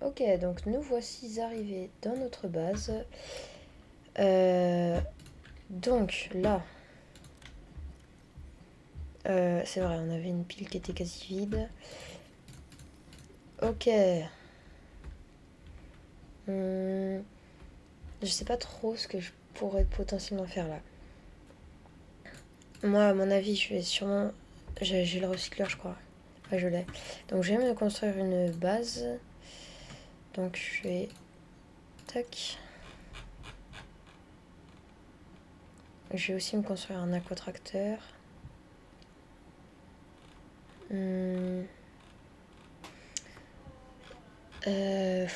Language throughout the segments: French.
Ok, donc nous voici arrivés dans notre base. Donc là, c'est vrai, on avait une pile qui était quasi vide. Ok. Je sais pas trop ce que je pourrais potentiellement faire là. Moi, à mon avis, je vais sûrement... J'ai le recycleur, je crois. Ouais, je l'ai. Donc, je vais me construire une base. Donc, je vais... Tac. Je vais aussi me construire un aquatracteur. Hum, euh,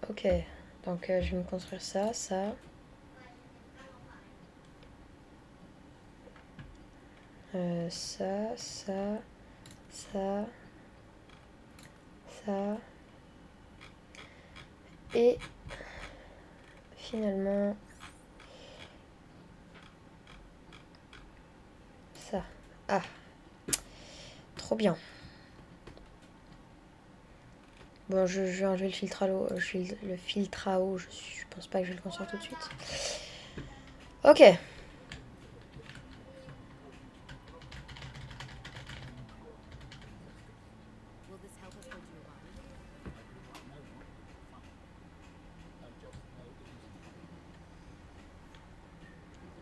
Ok. Donc, je vais me construire ça, ça. Ça, ça, ça, ça. Et finalement, ça. Ah, trop bien. Bon, je vais enlever le filtre à l'eau. Le filtre à eau, je pense pas que je vais le construire tout de suite. Ok.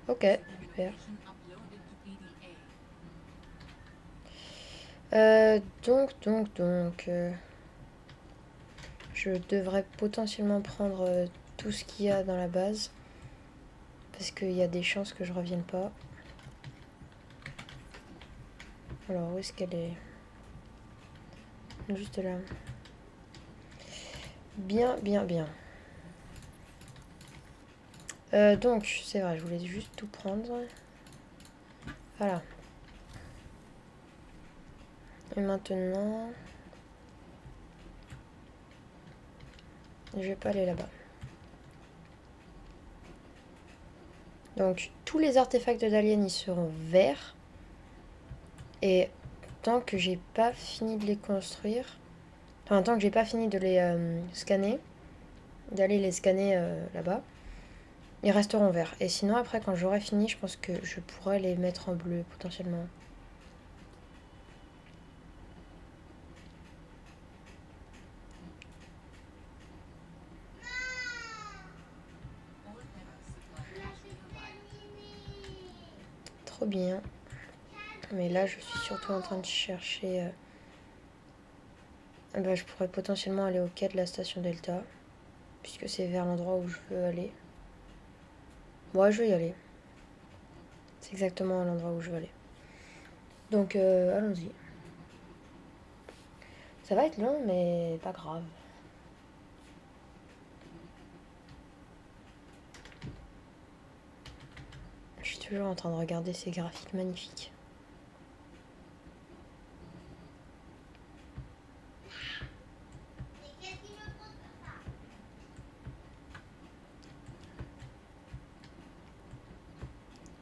Ok, super. Donc, je devrais potentiellement prendre tout ce qu'il y a dans la base. Parce qu'il y a des chances que je revienne pas. Alors, où est-ce qu'elle est? Juste là. Bien, bien, bien. Donc, c'est vrai, je voulais juste tout prendre. Voilà. Et maintenant... Je vais pas aller là-bas. Donc, tous les artefacts d'aliens, ils seront verts. Et tant que j'ai pas fini de les construire... Enfin, tant que j'ai pas fini de les scanner... D'aller les scanner là-bas... Ils resteront verts. Et sinon, après, quand j'aurai fini, je pense que je pourrais les mettre en bleu, potentiellement. Trop bien. Mais là, je suis surtout en train de chercher... Bah, je pourrais potentiellement aller au quai de la station Delta. Puisque c'est vers l'endroit où je veux aller. Ouais, je vais y aller. C'est exactement à l'endroit où je veux aller. Donc, allons-y. Ça va être long, mais pas grave. Je suis toujours en train de regarder ces graphiques magnifiques.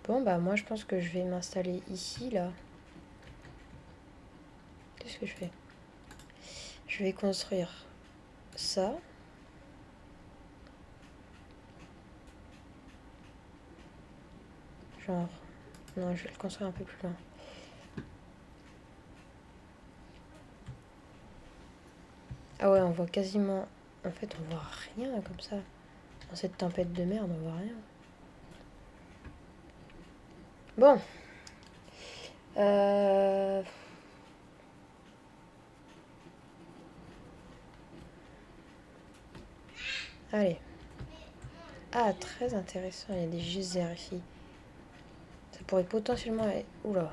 Bon, bah moi, je pense que je vais m'installer ici, là. Qu'est-ce que je fais? Je vais construire ça. Genre... Non, je vais le construire un peu plus loin. Ah ouais, on voit quasiment... En fait, on voit rien comme ça. Dans cette tempête de merde, on voit rien. Bon. Euh... Allez. Ah, très intéressant, il y a des geysers ici. Ça pourrait potentiellement être... Oula.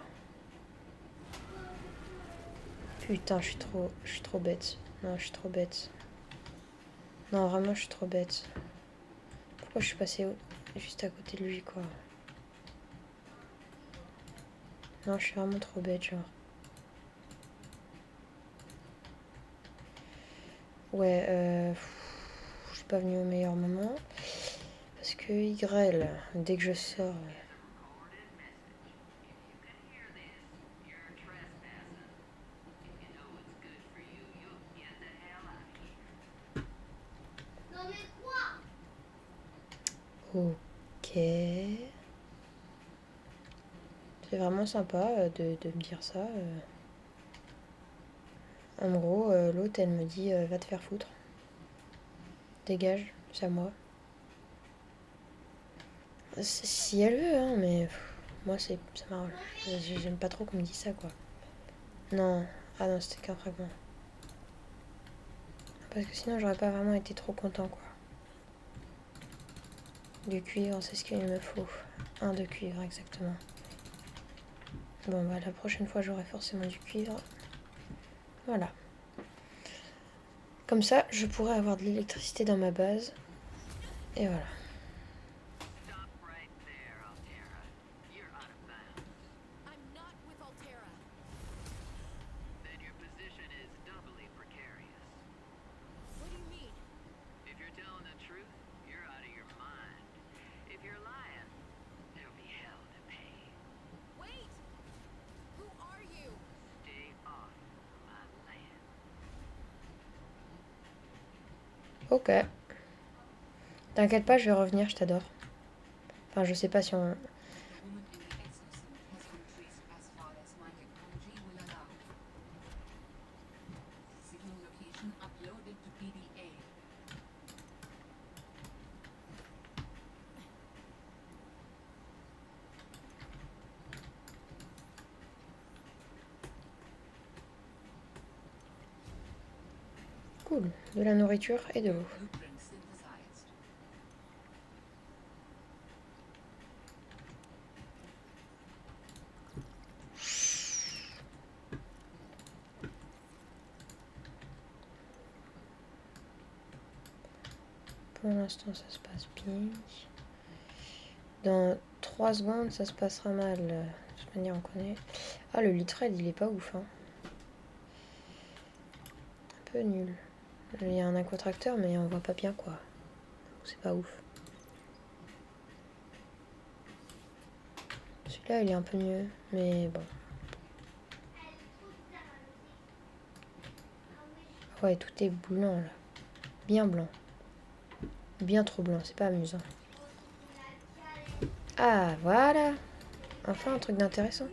Putain, je suis trop bête. Non, je suis trop bête. Non, vraiment, je suis trop bête. Pourquoi je suis passée juste à côté de lui, quoi? Non, je suis vraiment trop bête, genre. Ouais, je suis pas venue au meilleur moment. Parce que il grêle. Dès que je sors... Ok. C'est vraiment sympa de me dire ça. En gros, l'autre, elle me dit va te faire foutre. Dégage, c'est à moi. Si elle veut, hein, mais moi, ça m'arrange. J'aime pas trop qu'on me dise ça, quoi. Non. Ah non, c'était qu'un fragment. Parce que sinon, j'aurais pas vraiment été trop content, quoi. Du cuivre, c'est ce qu'il me faut. Un de cuivre, exactement. Bon, bah, la prochaine fois, j'aurai forcément du cuivre. Voilà. Comme ça, je pourrais avoir de l'électricité dans ma base. Et voilà. Ok. T'inquiète pas, je vais revenir, je t'adore. Enfin, je sais pas si on... Cool. De la nourriture et de l'eau. Pour l'instant, ça se passe bien. Dans 3 secondes, ça se passera mal. De toute manière, on connaît. Ah, le litrade, il est pas ouf, hein. Un peu nul. Il y a un aquatracteur, mais on voit pas bien, quoi. C'est pas ouf. Celui-là, il est un peu mieux, mais bon. Ouais, tout est blanc, là. Bien blanc. Bien trop blanc, c'est pas amusant. Ah, voilà. Enfin, un truc d'intéressant.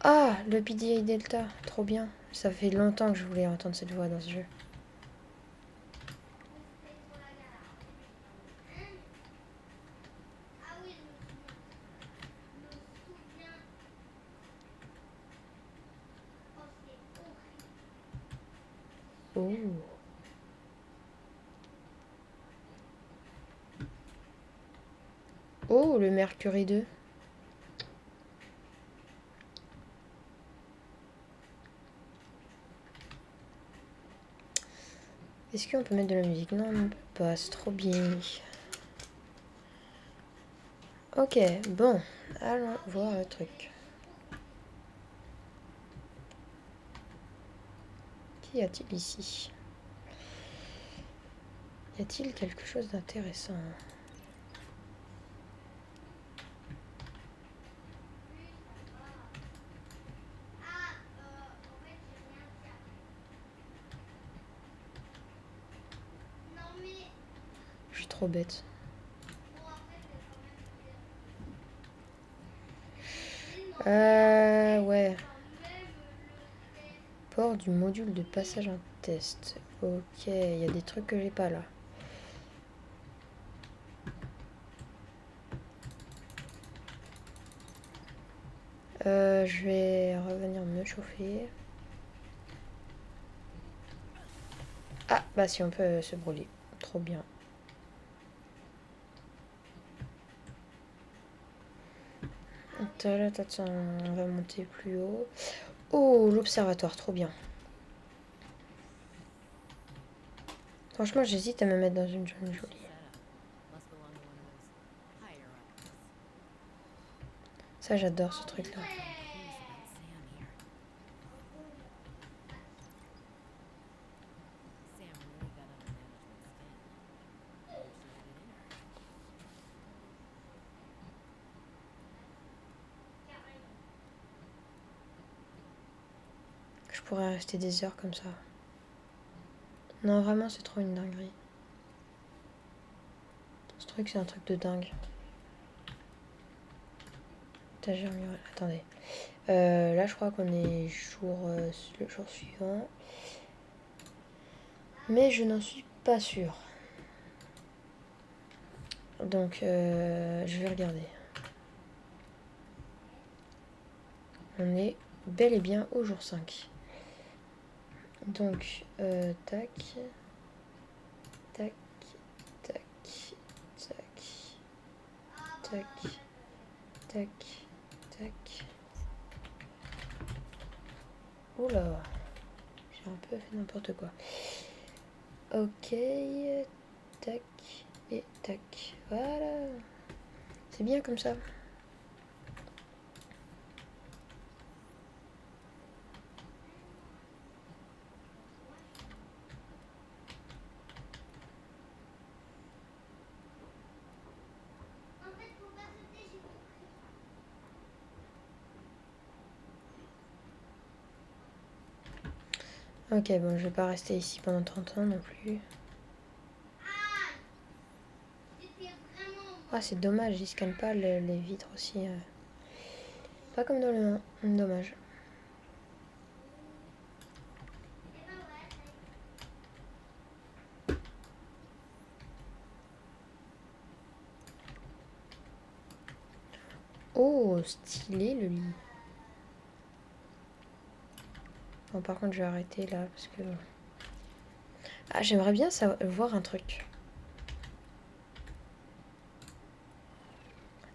Ah, le PDA Delta. Trop bien. Ça fait longtemps que je voulais entendre cette voix dans ce jeu. Oh. Oh, le Mercury 2. Est-ce qu'on peut mettre de la musique? Non, on peut pas. C'est trop bien. Ok, bon. Allons voir le truc. Qu'y a-t-il ici? Y a-t-il quelque chose d'intéressant? Je suis trop bête. Ouais. Port du module de passage en test. Ok, il y a des trucs que j'ai pas là. Je vais revenir me chauffer. Ah, bah si on peut se brûler. Trop bien. On va monter plus haut. Oh, l'observatoire, trop bien. Franchement, j'hésite à me mettre dans une zone jolie. Ça, j'adore ce truc-là. Je pourrais rester des heures comme ça. Non, vraiment, c'est trop une dinguerie. C'est truc, c'est un truc de dingue. Étagère murale. Attendez. Là, je crois qu'on est le jour suivant. Mais je n'en suis pas sûre. Donc, je vais regarder. On est bel et bien au jour 5. Donc, tac, tac, tac, tac, tac, tac, tac. Oula, j'ai un peu fait n'importe quoi. Ok, tac et tac. Voilà. C'est bien comme ça. Ok, bon, je vais pas rester ici pendant 30 ans non plus. Ah, c'est dommage, ils scannent pas les vitres aussi. Pas comme dans le 1, dommage. Oh, stylé le lit. Bon, par contre, je vais arrêter là parce que... Ah, j'aimerais bien voir un truc.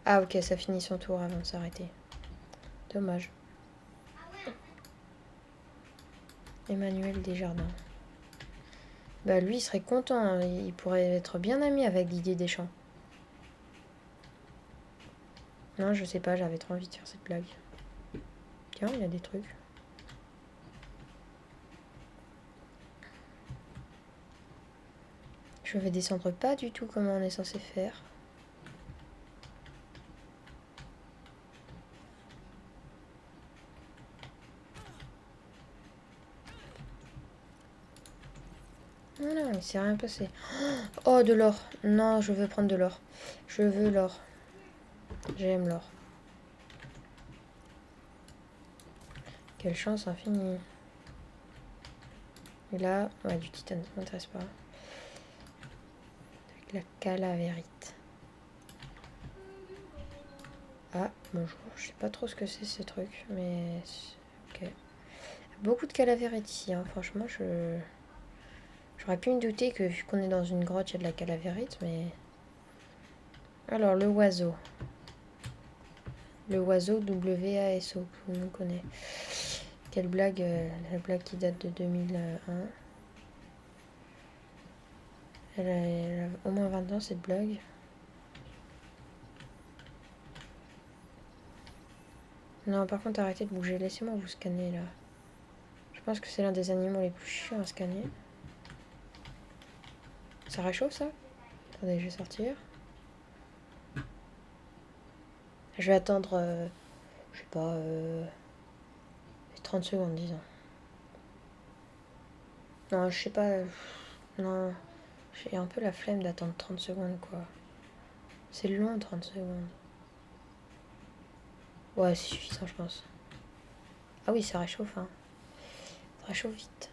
Ah, ok, ça finit son tour avant de s'arrêter. Dommage. Emmanuel Desjardins. Bah, lui, il serait content. Hein. Il pourrait être bien ami avec Didier Deschamps. Non, je sais pas, j'avais trop envie de faire cette blague. Tiens, il y a des trucs. Je vais descendre pas du tout comment on est censé faire. Non, il s'est rien passé. Oh, de l'or. Non, je veux prendre de l'or. Je veux l'or. J'aime l'or. Quelle chance infinie. Et là, ouais, du titane, ça m'intéresse pas. Avec la calavérite. Ah, bonjour. Je sais pas trop ce que c'est ces trucs, mais... Ok. Beaucoup de calavérites ici, hein. Franchement, j'aurais pu me douter que vu qu'on est dans une grotte, il y a de la calavérite, mais... Alors, le oiseau. Le oiseau WASO, tout le monde connaît. Quelle blague, la blague qui date de 2001. Elle a au moins 20 ans, cette blague. Non, par contre, arrêtez de bouger. Laissez-moi vous scanner, là. Je pense que c'est l'un des animaux les plus chiants à scanner. Ça réchauffe, ça? Attendez, je vais sortir. Je vais attendre, je sais pas, 30 secondes, disons. Non, je sais pas. Non, j'ai un peu la flemme d'attendre 30 secondes, quoi. C'est long, 30 secondes. Ouais, c'est suffisant, je pense. Ah oui, ça réchauffe, hein. Ça réchauffe vite.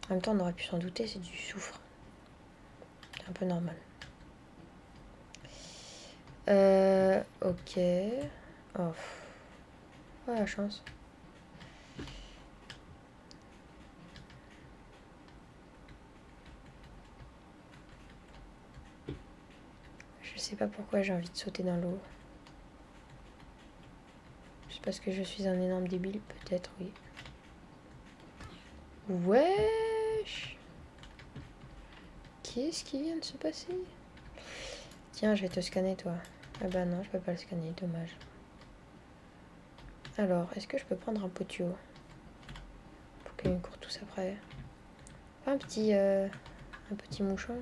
En même temps, on aurait pu s'en douter, c'est du soufre. C'est un peu normal. Ok. Oh. Ouais, la chance. Je sais pas pourquoi j'ai envie de sauter dans l'eau. C'est parce que je suis un énorme débile, peut-être, oui. Wesh! Qu'est-ce qui vient de se passer? Tiens, je vais te scanner, toi. Ah bah non, je peux pas le scanner, dommage. Alors, est-ce que je peux prendre un potio pour qu'il me court tous après? Pas un petit mouchon?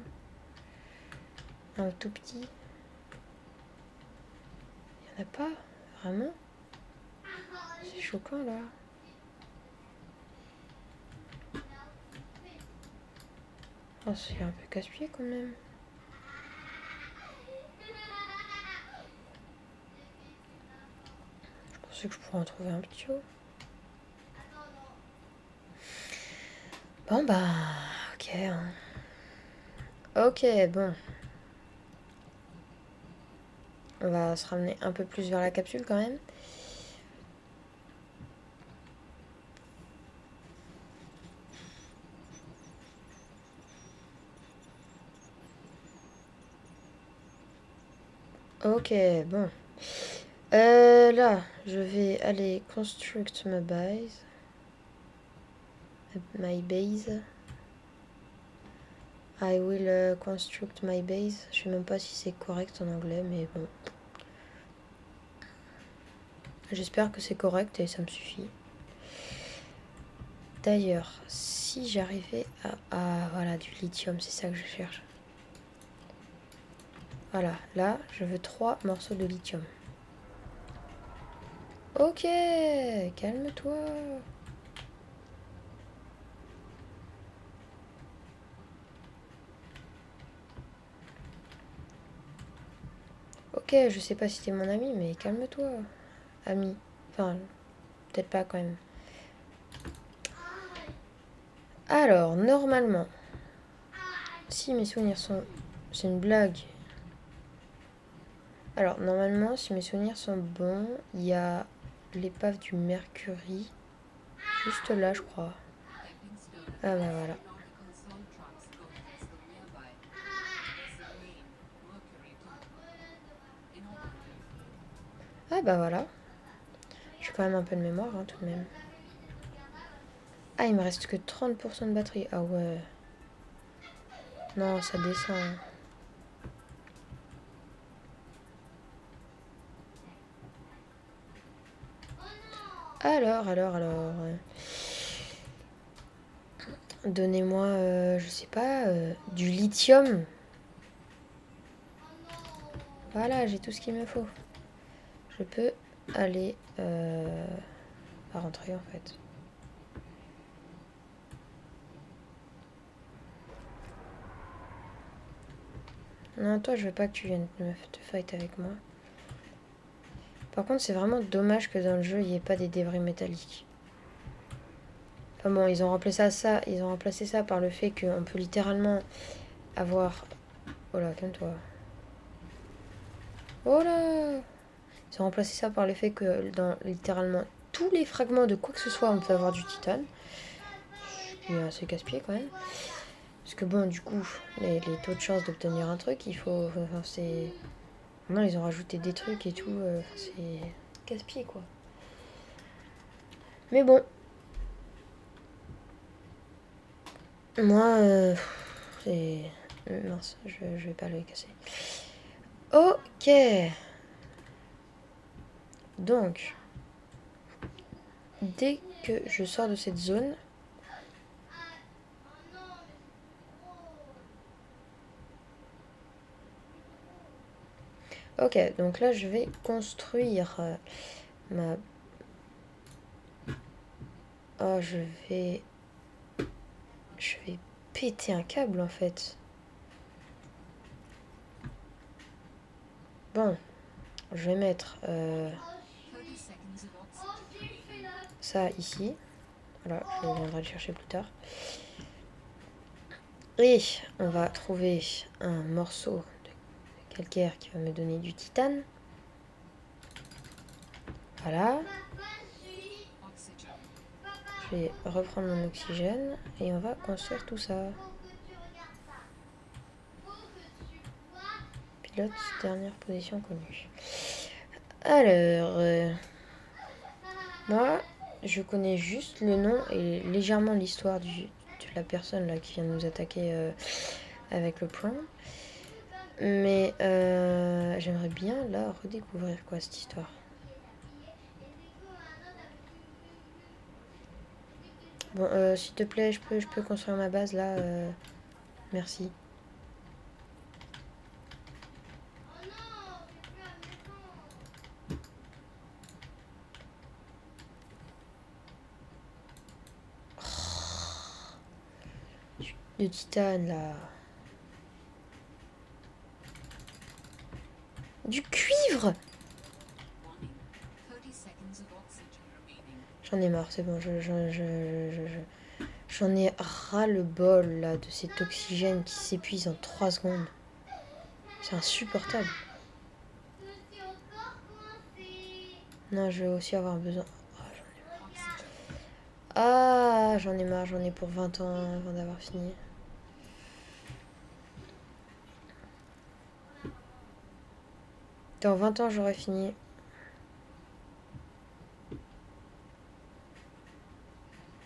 Un tout petit? Il y en a pas? Vraiment? C'est choquant, là. Oh, c'est un peu casse-pied, quand même. pensais que je pourrais en trouver un petit peu. Bon bah, ok. Hein. Ok, bon. On va se ramener un peu plus vers la capsule quand même. Ok, bon. Là, je vais aller construct my base. My base. I will construct my base. Je sais même pas si c'est correct en anglais, mais bon. J'espère que c'est correct et ça me suffit. D'ailleurs, si j'arrivais à... Ah, voilà, du lithium, c'est ça que je cherche. Voilà, là, je veux 3 morceaux de lithium. Ok, calme-toi. Ok, je sais pas si t'es mon ami, mais calme-toi. Ami. Enfin, peut-être pas quand même. Alors, normalement, si mes souvenirs sont... C'est une blague. Alors, normalement, si mes souvenirs sont bons, il y a l'épave du Mercury. Juste là, je crois. Ah bah voilà. Ah bah voilà. J'ai quand même un peu de mémoire, hein, tout de même. Ah, il me reste que 30% de batterie. Ah ouais. Non, ça descend. Alors. Donnez-moi, je sais pas, du lithium. Voilà, j'ai tout ce qu'il me faut. Je peux aller à rentrer en fait. Non, toi, je veux pas que tu viennes te fight avec moi. Par contre, c'est vraiment dommage que dans le jeu, il n'y ait pas des débris métalliques. Enfin bon, ils ont remplacé ça par le fait qu'on peut littéralement avoir... Oh là, calme-toi. Oh là! Ils ont remplacé ça par le fait que dans littéralement tous les fragments de quoi que ce soit, on peut avoir du titane. Il est assez casse-pied quand même. Parce que bon, du coup, les taux de chance d'obtenir un truc, il faut... Enfin, c'est... Non, ils ont rajouté des trucs et tout. C'est casse-pied, quoi. Mais bon. Moi, c'est... Mince, je vais pas le casser. Ok. Donc, dès que je sors de cette zone... Ok, donc là, je vais construire ma... Oh, je vais péter un câble, en fait. Bon, je vais mettre ça ici. Voilà, je viendrai le chercher plus tard. Et on va trouver un morceau de calcaire qui va me donner du titane. Voilà. Je vais reprendre mon oxygène et on va construire tout ça. Pilote, dernière position connue. Alors, moi, je connais juste le nom et légèrement l'histoire de la personne là qui vient de nous attaquer avec le poing. Mais j'aimerais bien là redécouvrir quoi cette histoire. Bon, s'il te plaît, je peux construire ma base là. Merci. De titane là. Du cuivre! J'en ai marre, c'est bon. J'en ai ras le bol là de cet oxygène qui s'épuise en 3 secondes. C'est insupportable. Non, je vais aussi avoir besoin. Ah, j'en ai marre, j'en ai pour 20 ans avant d'avoir fini. Dans 20 ans, j'aurai fini.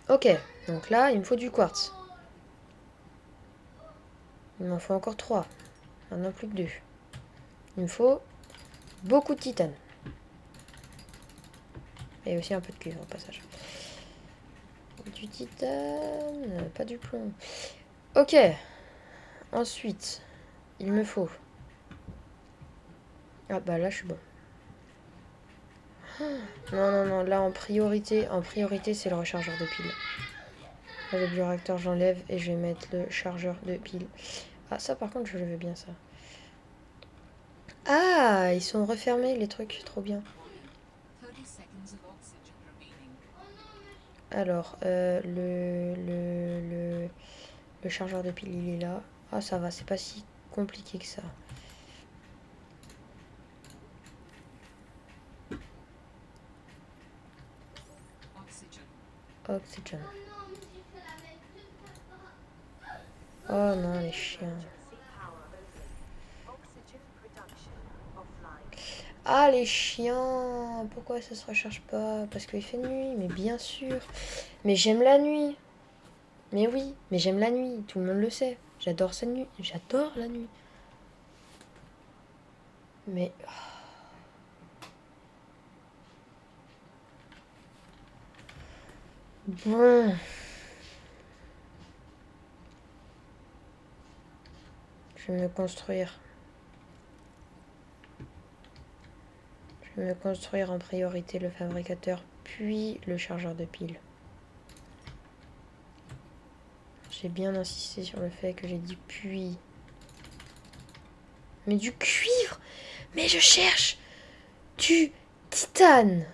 Ok, donc là, il me faut du quartz. Il m'en faut encore 3. Maintenant, plus que 2. Il me faut beaucoup de titane. Et aussi un peu de cuivre au passage. Du titane, pas du plomb. Ok. Ensuite, il me faut... Ah bah là, je suis bon. Non, non, non, là en priorité, c'est le rechargeur de piles. Le bioréacteur, j'enlève et je vais mettre le chargeur de piles. Ah, ça par contre, je le veux bien, ça. Ah, ils sont refermés, les trucs, trop bien. Alors, le chargeur de piles, il est là. Ah, ça va, c'est pas si compliqué que ça. Oxygène. Oh non, les chiens. Ah, les chiens. Pourquoi ça se recharge pas? Parce qu'il fait nuit, mais bien sûr. Mais j'aime la nuit. Mais oui, mais j'aime la nuit. Tout le monde le sait. J'adore cette nuit. J'adore la nuit. Mais... Bon. Je vais me construire. Je vais me construire en priorité le fabricateur, puis le chargeur de piles. J'ai bien insisté sur le fait que j'ai dit puis. Mais du cuivre! Mais je cherche du titane!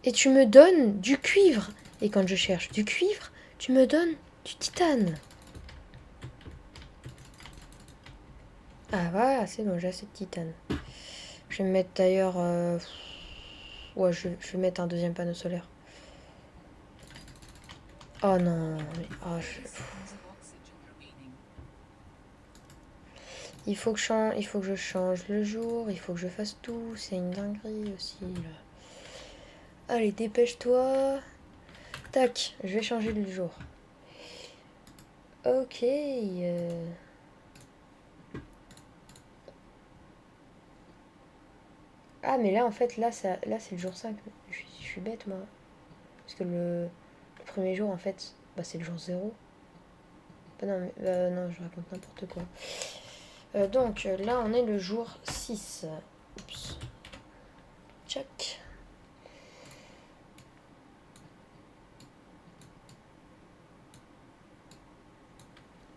Et tu me donnes du cuivre! Et quand je cherche du cuivre, tu me donnes du titane! Ah voilà, c'est bon, j'ai assez de titane. Je vais me mettre d'ailleurs... Ouais, je vais mettre un deuxième panneau solaire. Oh non, mais... Oh, il faut que je change le jour, il faut que je fasse tout. C'est une dinguerie aussi, là. Allez, dépêche-toi. Tac, je vais changer le jour. Ok. Ah, mais là, en fait, là c'est le jour 5. Je suis bête, moi. Parce que le premier jour, en fait, bah, c'est le jour 0. Bah, non, mais, non, je raconte n'importe quoi. Donc, là, on est le jour 6. Oups. Check.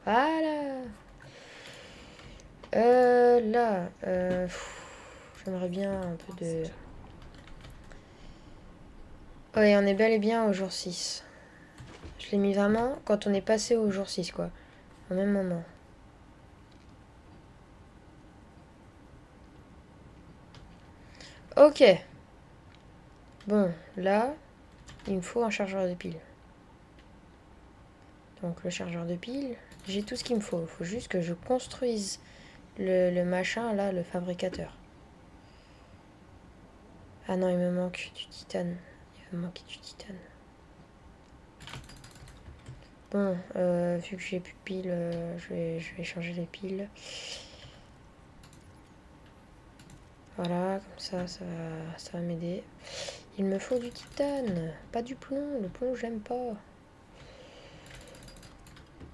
Voilà. Là, j'aimerais bien un peu de... Ouais, on est bel et bien au jour 6. Je l'ai mis vraiment quand on est passé au jour 6, quoi. Au même moment. Ok. Bon, là, il me faut un chargeur de piles. Donc le chargeur de piles, j'ai tout ce qu'il me faut. Il faut juste que je construise le machin, là, le fabricateur. Ah non, il me manque du titane. Il me manque du titane. Bon, vu que j'ai plus de piles, je vais changer les piles. Voilà, comme ça va m'aider. Il me faut du titane, pas du plomb. Le plomb, j'aime pas.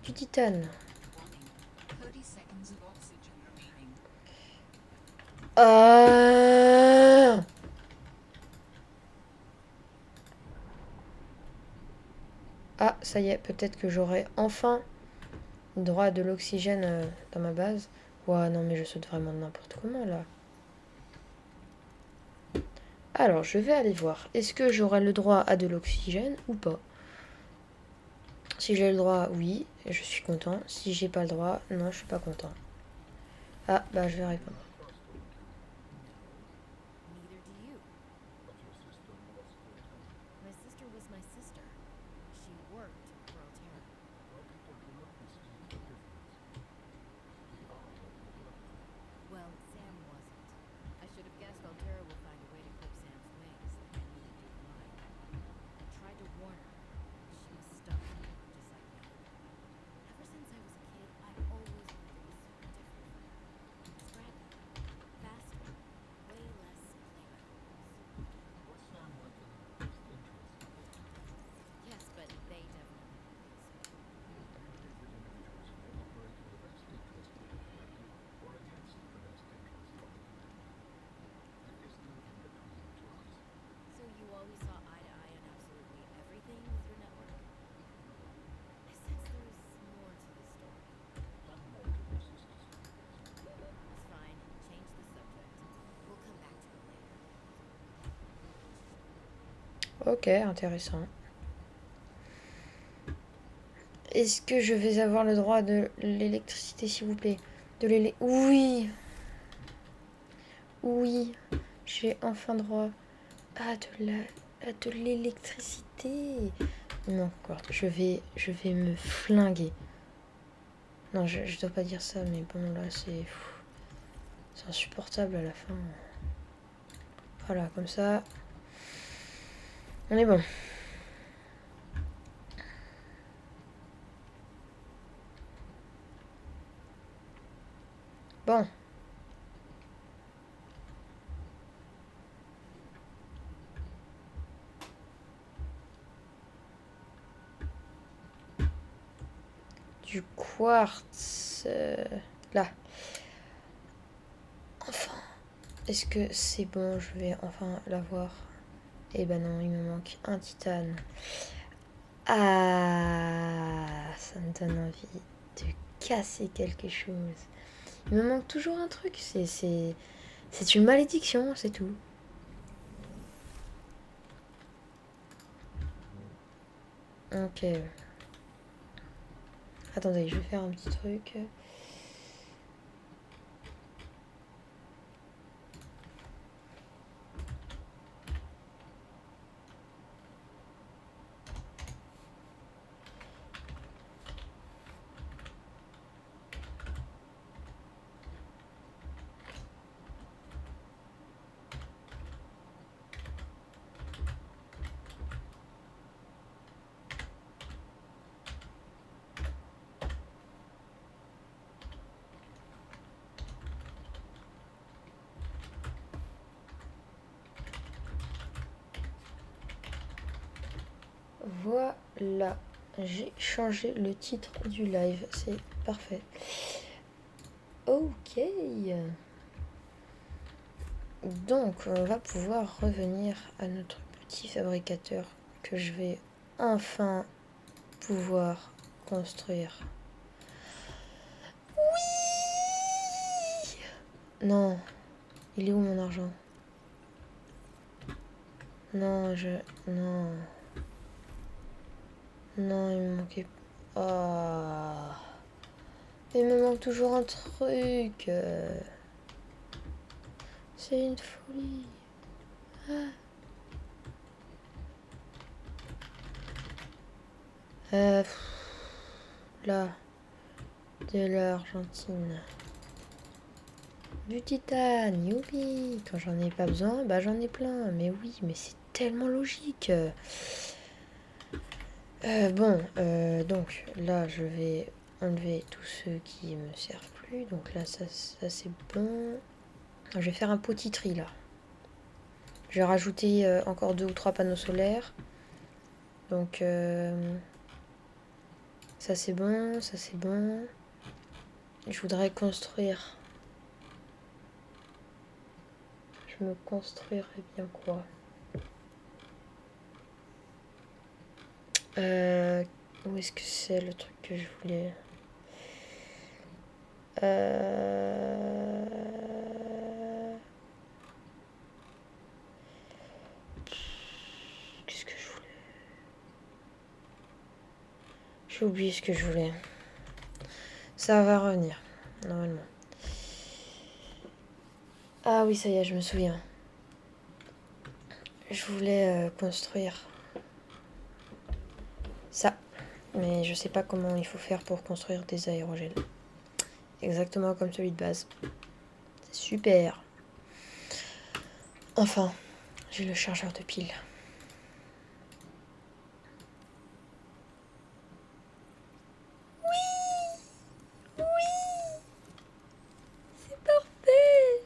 Du titane. Ah, ça y est, peut-être que j'aurai enfin droit à de l'oxygène dans ma base. Ouah, non, mais je saute vraiment n'importe comment, là. Alors, je vais aller voir. Est-ce que j'aurai le droit à de l'oxygène ou pas? Si j'ai le droit, oui, je suis content. Si j'ai pas le droit, non, je suis pas content. Ah, bah je vais répondre. Neither do you. My sister was my sister. She worked for Altera. Well, Sam wasn't. I should have guessed Altera will find a way to clip Sam's wings, like I knew they'd do with mine. I tried to warn her, but she was stubborn, just like me. Ever since I was a kid, I always wanted to be super different from her. Scrappy, faster, way less playground rules. Yes, but they definitely don't think so. So you always saw eye to eye on absolutely everything with your network? I sense there's more to the story. It's fine. Change the subject. We'll come back to it later. Ok, intéressant. Est-ce que je vais avoir le droit de l'électricité, s'il vous plaît? Oui. Oui. J'ai enfin droit à de l'électricité. Non, encore. Je vais me flinguer. Non, je dois pas dire ça, mais bon, là, c'est insupportable à la fin. Voilà, comme ça, on est bon. Bon. Du quartz. Là. Enfin. Est-ce que c'est bon? Je vais enfin l'avoir. Eh ben non, il me manque un titane. Ah, ça me donne envie de casser quelque chose. Il me manque toujours un truc. C'est une malédiction, c'est tout. Ok. Attendez, je vais faire un petit truc. Voilà. J'ai changé le titre du live. C'est parfait. Ok. Donc, on va pouvoir revenir à notre petit fabricateur que je vais enfin pouvoir construire. Oui! Non. Il est où mon argent? Non, Non. Non, il me manquait... Ah. Il me manque toujours un truc. C'est une folie. Ah. Là. De l'Argentine. Du titane, youpi. Quand j'en ai pas besoin, bah j'en ai plein. Mais oui, mais c'est tellement logique. Donc là, je vais enlever tous ceux qui me servent plus. Donc là, ça c'est bon. Je vais faire un petit tri là. Je vais rajouter encore 2 ou 3 panneaux solaires. Donc ça c'est bon, ça c'est bon. Je voudrais construire. Je me construirais bien quoi? Où est-ce que c'est le truc que je voulais? Euh... J'ai oublié ce que je voulais. Ça va revenir, normalement. Ah oui, ça y est, je me souviens. Je voulais construire ça. Mais je sais pas comment il faut faire pour construire des aérogènes. Exactement comme celui de base. C'est super. Enfin, j'ai le chargeur de pile. C'est parfait.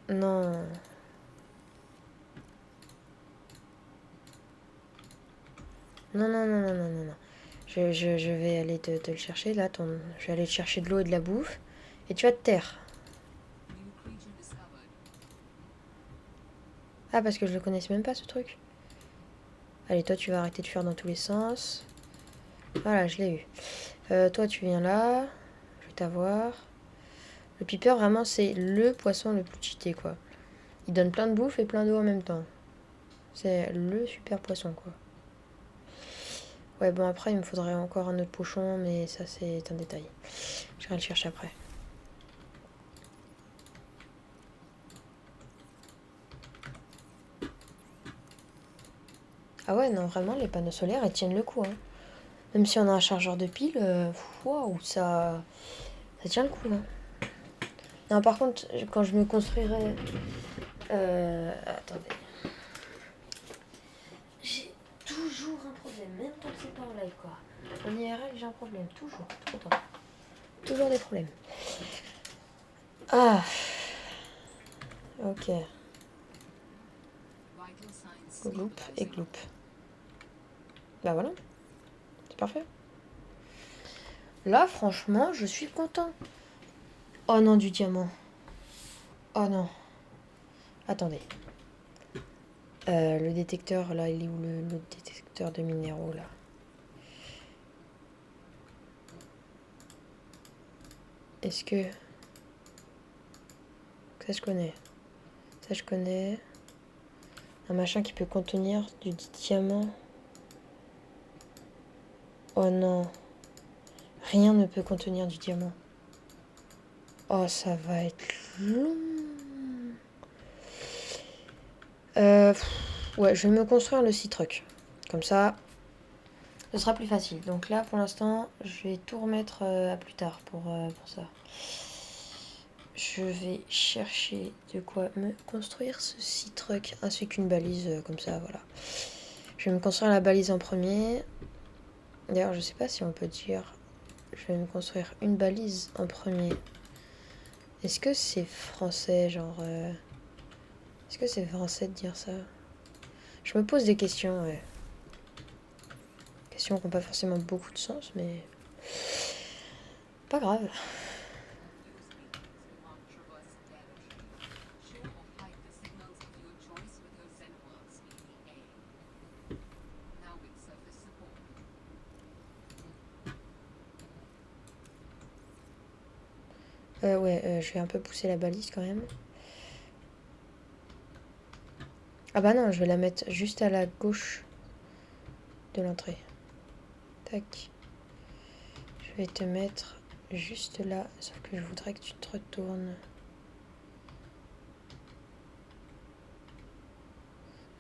Non. Non, non, non, non, non, non, non. Je vais aller te le chercher, là. Je vais aller te chercher de l'eau et de la bouffe. Et tu vas te taire. Ah, parce que je le connaissais même pas, ce truc. Allez, toi, tu vas arrêter de fuir dans tous les sens. Voilà, je l'ai eu. Toi, tu viens là. Je vais t'avoir. Le piper, vraiment, c'est le poisson le plus cheaté, quoi. Il donne plein de bouffe et plein d'eau en même temps. C'est le super poisson, quoi. Ouais, bon, après, il me faudrait encore un autre pochon, mais ça, c'est un détail. J'irai le chercher après. Ah ouais, non, vraiment, les panneaux solaires, ils tiennent le coup, hein. Même si on a un chargeur de pile, waouh, ça tient le coup, hein. Non, par contre, quand je me construirai... attendez. J'ai toujours un problème, même quand c'est pas en live, quoi. En IRL, j'ai un problème, toujours, tout le temps. Toujours des problèmes. Ah, ok. Gloop et gloop. Bah voilà, c'est parfait. Là, franchement, je suis content. Oh non, du diamant. Oh non. Attendez. Le détecteur, là, il est où le détecteur de minéraux, là? Est-ce que... Ça, je connais. Ça, je connais. Un machin qui peut contenir du diamant. Oh non. Rien ne peut contenir du diamant. Oh, ça va être long. Ouais, je vais me construire le Sea-Truck. Comme ça, ce sera plus facile. Donc là, pour l'instant, je vais tout remettre à plus tard pour ça. Je vais chercher de quoi me construire ce Sea-Truck ainsi qu'une balise comme ça, voilà. Je vais me construire la balise en premier. D'ailleurs, je sais pas si on peut dire... Je vais me construire une balise en premier. Est-ce que c'est français, genre... Est-ce que c'est français de dire ça? Je me pose des questions, ouais. Questions qui n'ont pas forcément beaucoup de sens, mais... Pas grave. Ouais, je vais un peu pousser la balise quand même. Ah bah non, je vais la mettre juste à la gauche de l'entrée. Tac. Je vais te mettre juste là, sauf que je voudrais que tu te retournes.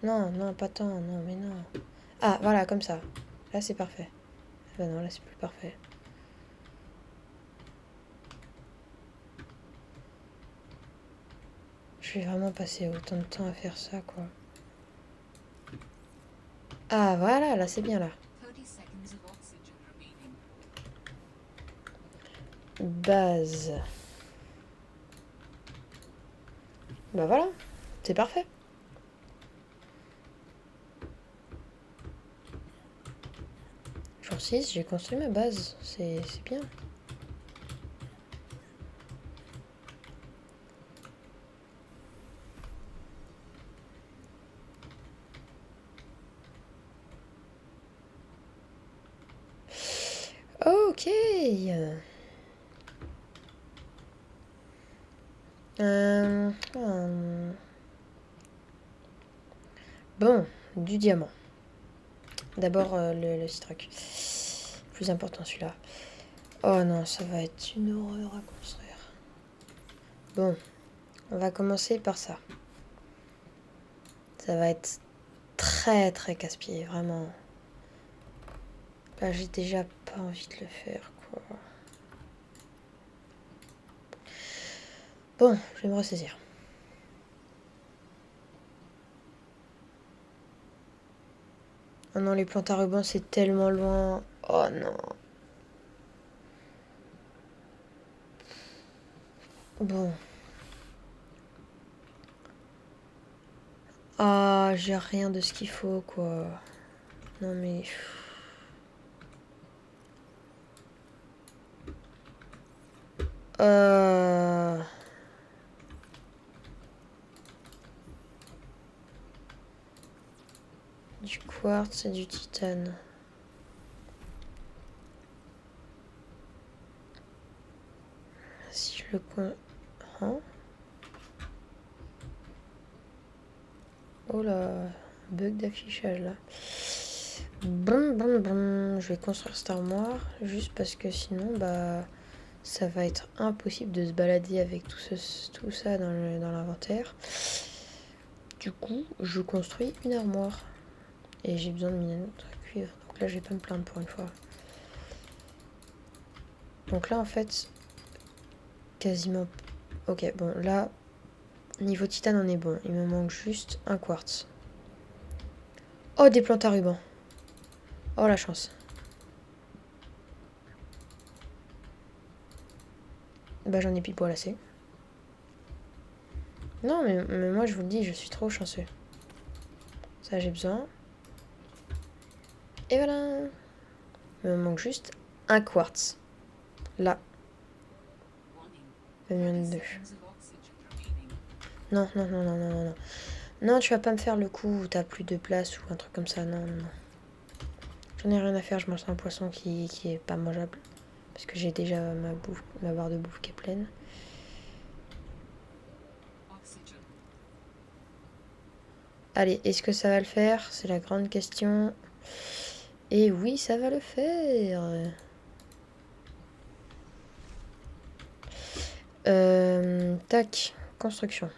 Non, non, pas tant, non, mais non. Ah, voilà, comme ça. Là, c'est parfait. Ah bah non, là, c'est plus parfait. Je vais vraiment passer autant de temps à faire ça, quoi. Ah, voilà, là, c'est bien, là. Base. Bah voilà, c'est parfait. Jour 6, j'ai construit ma base. C'est bien. Ok. Bon, du diamant. D'abord le citroc. Plus important celui-là. Oh non, ça va être une horreur à construire. Bon, on va commencer par ça. Ça va être très très casse-pied, vraiment. Là, j'ai déjà pas envie de le faire, quoi. Bon, je vais me ressaisir. Oh non, les plantes à ruban, c'est tellement loin. Oh non. Bon. Ah, j'ai rien de ce qu'il faut, quoi. Non, mais... Euh... Du quartz et du titane. Si je le... Hein? Oh là, bug d'affichage là. Bon, je vais construire cette armoire juste parce que sinon, bah, ça va être impossible de se balader avec tout ça dans l'inventaire. Du coup, je construis une armoire et j'ai besoin de minerai de cuivre. Donc là, je vais pas me plaindre pour une fois. Donc là, en fait, quasiment. Ok, bon, là, niveau titane, on est bon. Il me manque juste un quartz. Oh, des plantes à ruban. Oh, la chance. Bah, j'en ai pile poil assez. Non, mais moi, je vous le dis, je suis trop chanceux. Ça, j'ai besoin. Et voilà. Il me manque juste un quartz. Là. Il me manque deux. Non, non, non, non, non, non, non. Non, tu vas pas me faire le coup où t'as plus de place ou un truc comme ça. Non, non, non. J'en ai rien à faire. Je mange un poisson qui est pas mangeable. Parce que j'ai déjà ma barre de bouffe qui est pleine. Allez, est-ce que ça va le faire? C'est la grande question. Et oui, ça va le faire. Tac, construction.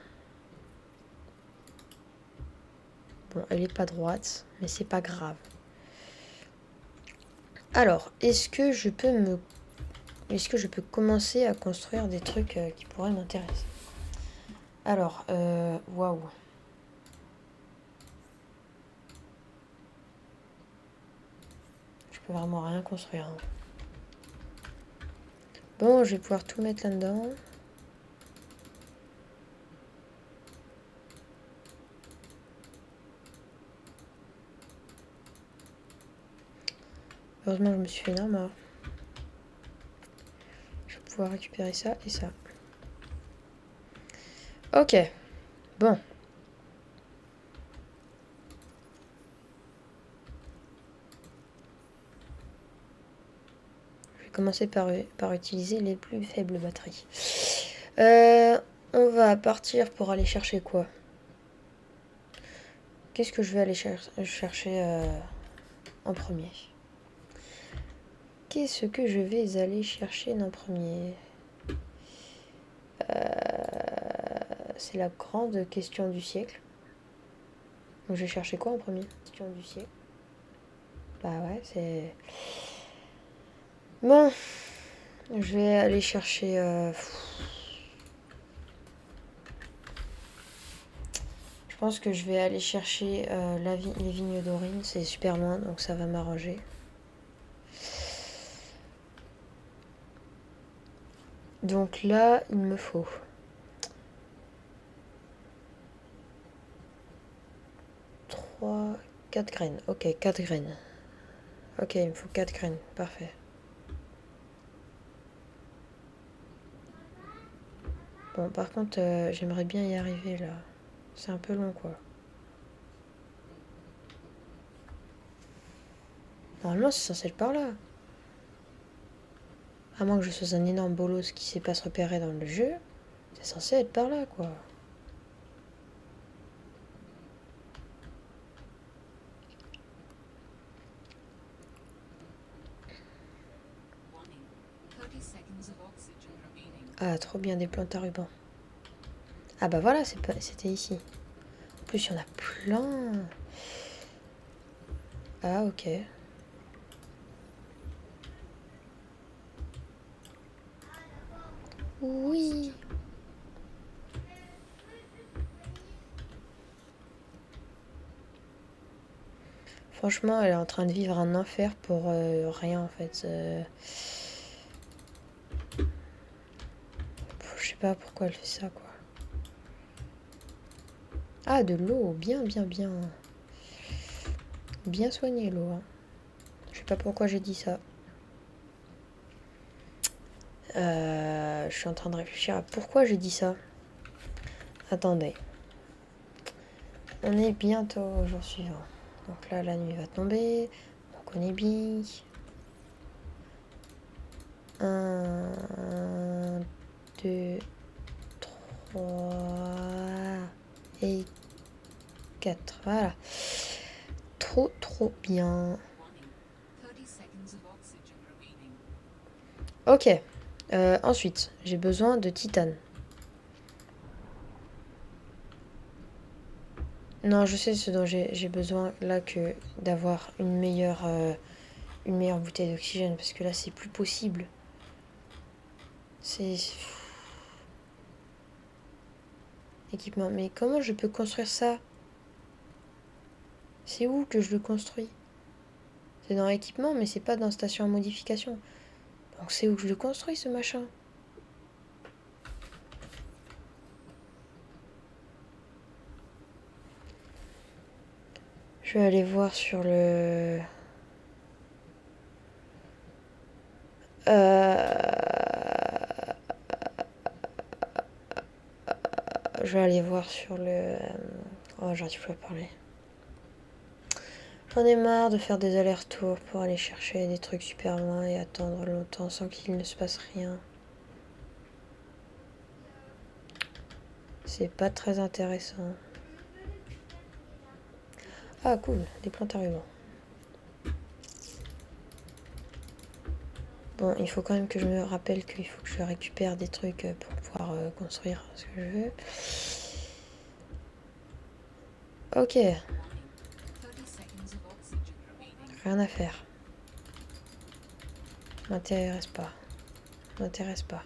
Bon, elle est pas droite, mais c'est pas grave. Alors, est-ce que je peux commencer à construire des trucs qui pourraient m'intéresser? Alors, waouh. Je peux vraiment rien construire, hein. Bon, je vais pouvoir tout mettre là-dedans. Heureusement, je me suis fait une armoire. Je vais pouvoir récupérer ça et ça. Ok. Bon. Je vais commencer par utiliser les plus faibles batteries. On va partir pour aller chercher quoi? Qu'est-ce que je vais aller chercher en premier? Qu'est-ce que je vais aller chercher en premier? C'est la grande question du siècle. Donc je vais chercher quoi en premier? Question du siècle. Bah ouais, c'est... Bon, je vais aller chercher... Je pense que je vais aller chercher les vignes d'Aurine. C'est super loin, donc ça va m'arranger. Donc là, il me faut... 3, 4 graines. Ok, 4 graines. Ok, il me faut 4 graines. Parfait. Bon, par contre, j'aimerais bien y arriver là. C'est un peu long, quoi. Normalement, c'est censé être par là. À moins que je sois un énorme bolos qui sait pas se repérer dans le jeu, c'est censé être par là, quoi. Ah, trop bien, des plantes à ruban. Ah bah voilà, c'était ici. En plus, il y en a plein. Ah, ok. Oui. Franchement, elle est en train de vivre un enfer pour rien, en fait. Je sais pas pourquoi elle fait ça, quoi. Ah, de l'eau. Bien, bien, bien. Bien soigné, l'eau. Hein. Je sais pas pourquoi j'ai dit ça. Je suis en train de réfléchir à pourquoi j'ai dit ça. Attendez. On est bientôt au jour suivant. Donc là, la nuit va tomber. Donc on est bien. 1, 2, 3 et 4. Voilà. Trop, trop bien. Ok. Ensuite, j'ai besoin de titane. Non, je sais ce dont j'ai besoin là que d'avoir une meilleure bouteille d'oxygène parce que là c'est plus possible. C'est équipement. Mais comment je peux construire ça? C'est où que je le construis? C'est dans équipement, mais c'est pas dans station à modification. Donc c'est où que je le construis ce machin? Je vais aller voir sur le... Je vais aller voir sur le... Oh, j'arrive plus à parler. J'en ai marre de faire des allers-retours pour aller chercher des trucs super loin et attendre longtemps sans qu'il ne se passe rien. C'est pas très intéressant. Ah cool, des plantes à ruban. Bon, il faut quand même que je me rappelle qu'il faut que je récupère des trucs pour pouvoir construire ce que je veux. Ok. Rien à faire. M'intéresse pas. M'intéresse pas.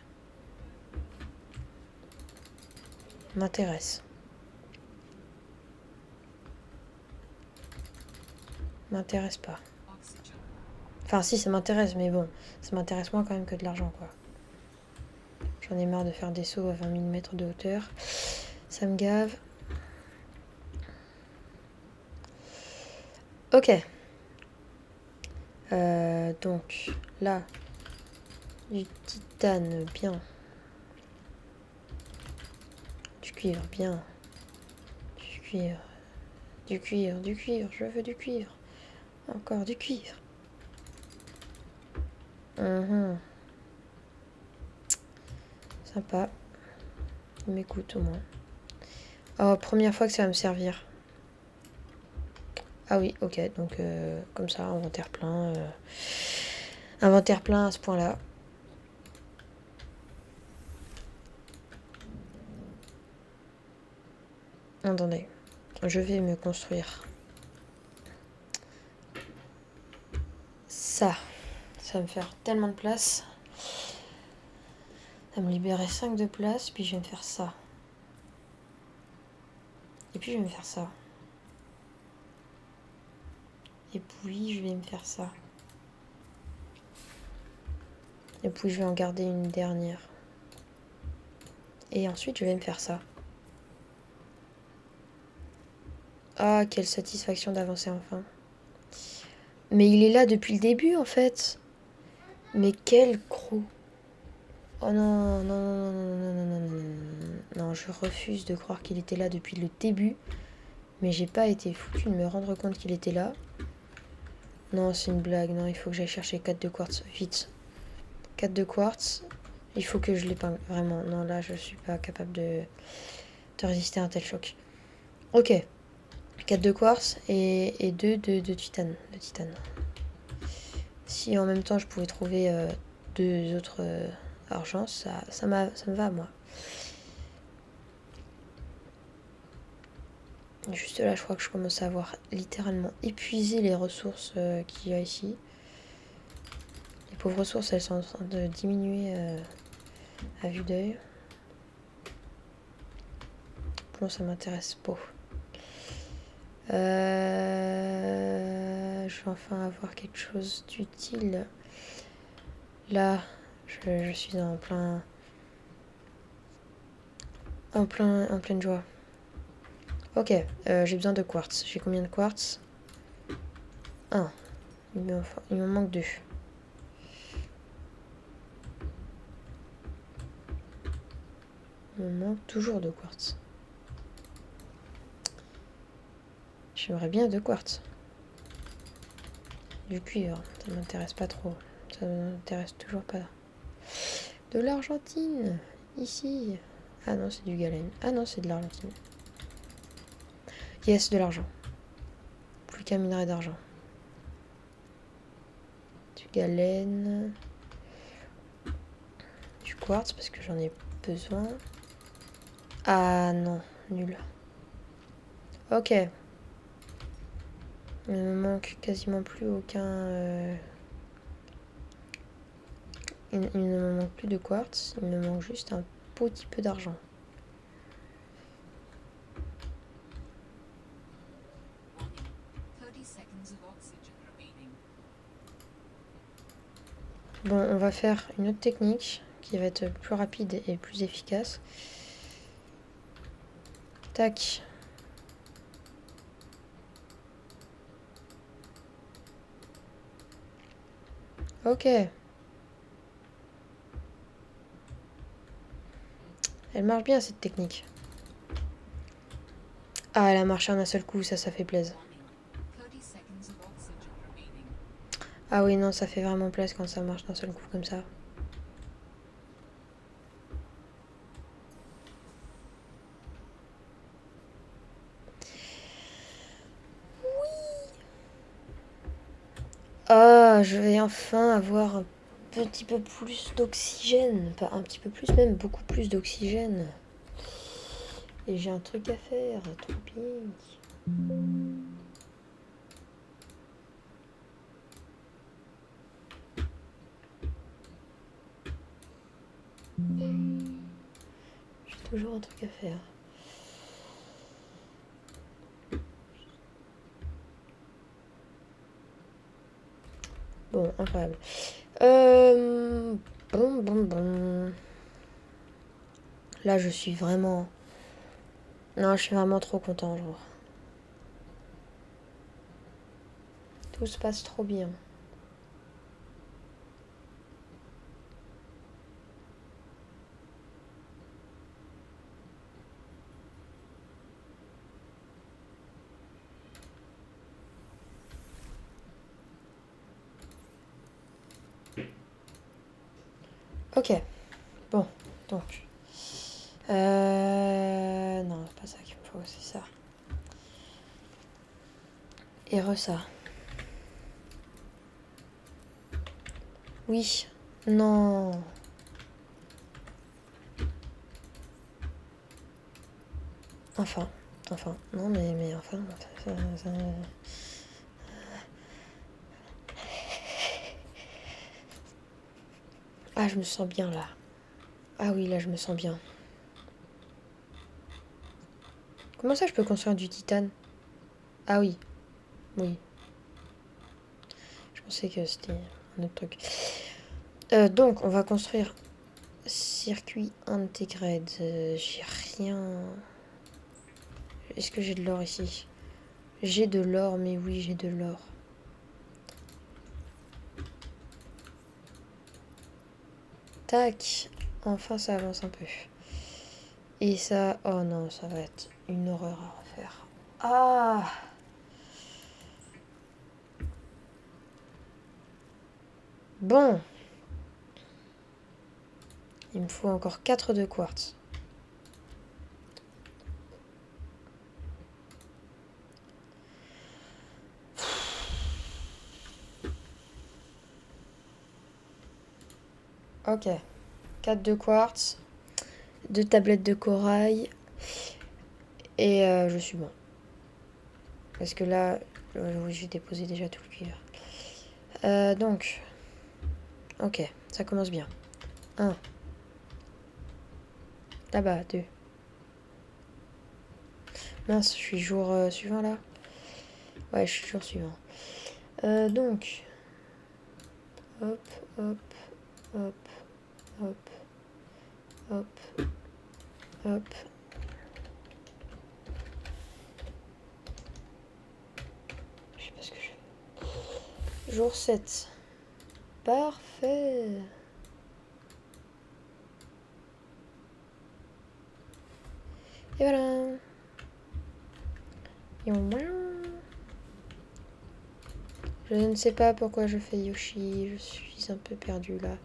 M'intéresse. M'intéresse pas. Enfin si, ça m'intéresse, mais bon, ça m'intéresse moins quand même que de l'argent, quoi. J'en ai marre de faire des sauts à 20 000 mètres de hauteur. Ça me gave. Ok. Donc, là, du titane, bien. Du cuivre, bien. Du cuivre. Du cuivre, du cuivre, je veux du cuivre. Encore du cuivre. Sympa. Il m'écoute au moins. Oh, première fois que ça va me servir. Ah oui, ok, donc comme ça, inventaire plein. Inventaire plein à ce point-là. Attendez, je vais me construire ça. Ça va me faire tellement de place. Ça va me libérer 5 de place, puis je vais me faire ça. Et puis je vais me faire ça. Et puis je vais me faire ça. Et puis je vais en garder une dernière. Et ensuite je vais me faire ça. Ah, quelle satisfaction d'avancer enfin. Mais il est là depuis le début en fait. Mais quel gros. Oh non, non, non, non, non, non, non, non, non, non, je refuse de croire qu'il était là depuis le début. Mais j'ai pas été foutu de me rendre compte qu'il était là. Non, c'est une blague. Non, il faut que j'aille chercher 4 de quartz. Vite. 4 de quartz. Il faut que je l'épingle. Vraiment. Non, là, je suis pas capable de résister à un tel choc. Ok. 4 de quartz et 2 de titane. Si en même temps je pouvais trouver 2 autres argent, ça me va, moi. Juste là, je crois que je commence à avoir littéralement épuisé les ressources qu'il y a ici. Les pauvres ressources, elles sont en train de diminuer à vue d'œil. Bon, ça m'intéresse pas. Je vais enfin avoir quelque chose d'utile. Là, je suis en pleine joie. Ok, j'ai besoin de quartz. J'ai combien de quartz? 1. Il m'en manque 2. Il me manque toujours de quartz. J'aimerais bien de quartz. Du cuivre, ça m'intéresse pas trop. Ça m'intéresse toujours pas. De l'Argentine, ici. Ah non, c'est du galène. Ah non, c'est de l'Argentine. Yes, de l'argent. Plus qu'un minerai d'argent. Du galène. Du quartz, parce que j'en ai besoin. Ah non, nul. Ok. Il ne me manque quasiment plus aucun... Il ne me manque plus de quartz. Il me manque juste un petit peu d'argent. Bon, on va faire une autre technique qui va être plus rapide et plus efficace. Tac. Ok. Elle marche bien cette technique. Ah, elle a marché en un seul coup, ça fait plaisir. Ah oui, non, ça fait vraiment plaisir quand ça marche d'un seul coup comme ça. Ah, je vais enfin avoir un petit peu plus d'oxygène. Pas un petit peu plus, même beaucoup plus d'oxygène. Et j'ai un truc à faire, trop bien. J'ai toujours un truc à faire. Bon, incroyable. Bon. Là, je suis vraiment... Non, je suis vraiment trop content, genre. Tout se passe trop bien. Ok. Bon, donc... Non, c'est pas ça qu'il me faut, c'est ça. Et ça. Oui. Non. Enfin. Non, mais enfin... ça- Ah, je me sens bien, là. Ah oui, là, je me sens bien. Comment ça, je peux construire du titane? Ah oui. Oui. Je pensais que c'était un autre truc. Donc, on va construire circuit intégré. J'ai rien... Est-ce que j'ai de l'or ici? J'ai de l'or, mais oui, j'ai de l'or. Tac. Enfin, ça avance un peu. Et ça... Oh non, ça va être une horreur à refaire. Ah! Bon. Il me faut encore 4 de quartz. Ok. 4 de quartz, 2 tablettes de corail, et je suis bon. Parce que là, j'ai déposé déjà tout le cuivre. Donc, ok, ça commence bien. 1. Là-bas, 2. Mince, je suis jour suivant là. Ouais, je suis jour suivant. Donc, hop, hop, hop, hop, hop, hop. Je sais pas ce que je fais. Jour 7. Parfait. Et voilà. Je ne sais pas pourquoi je fais Yoshi. Je suis un peu perdue là.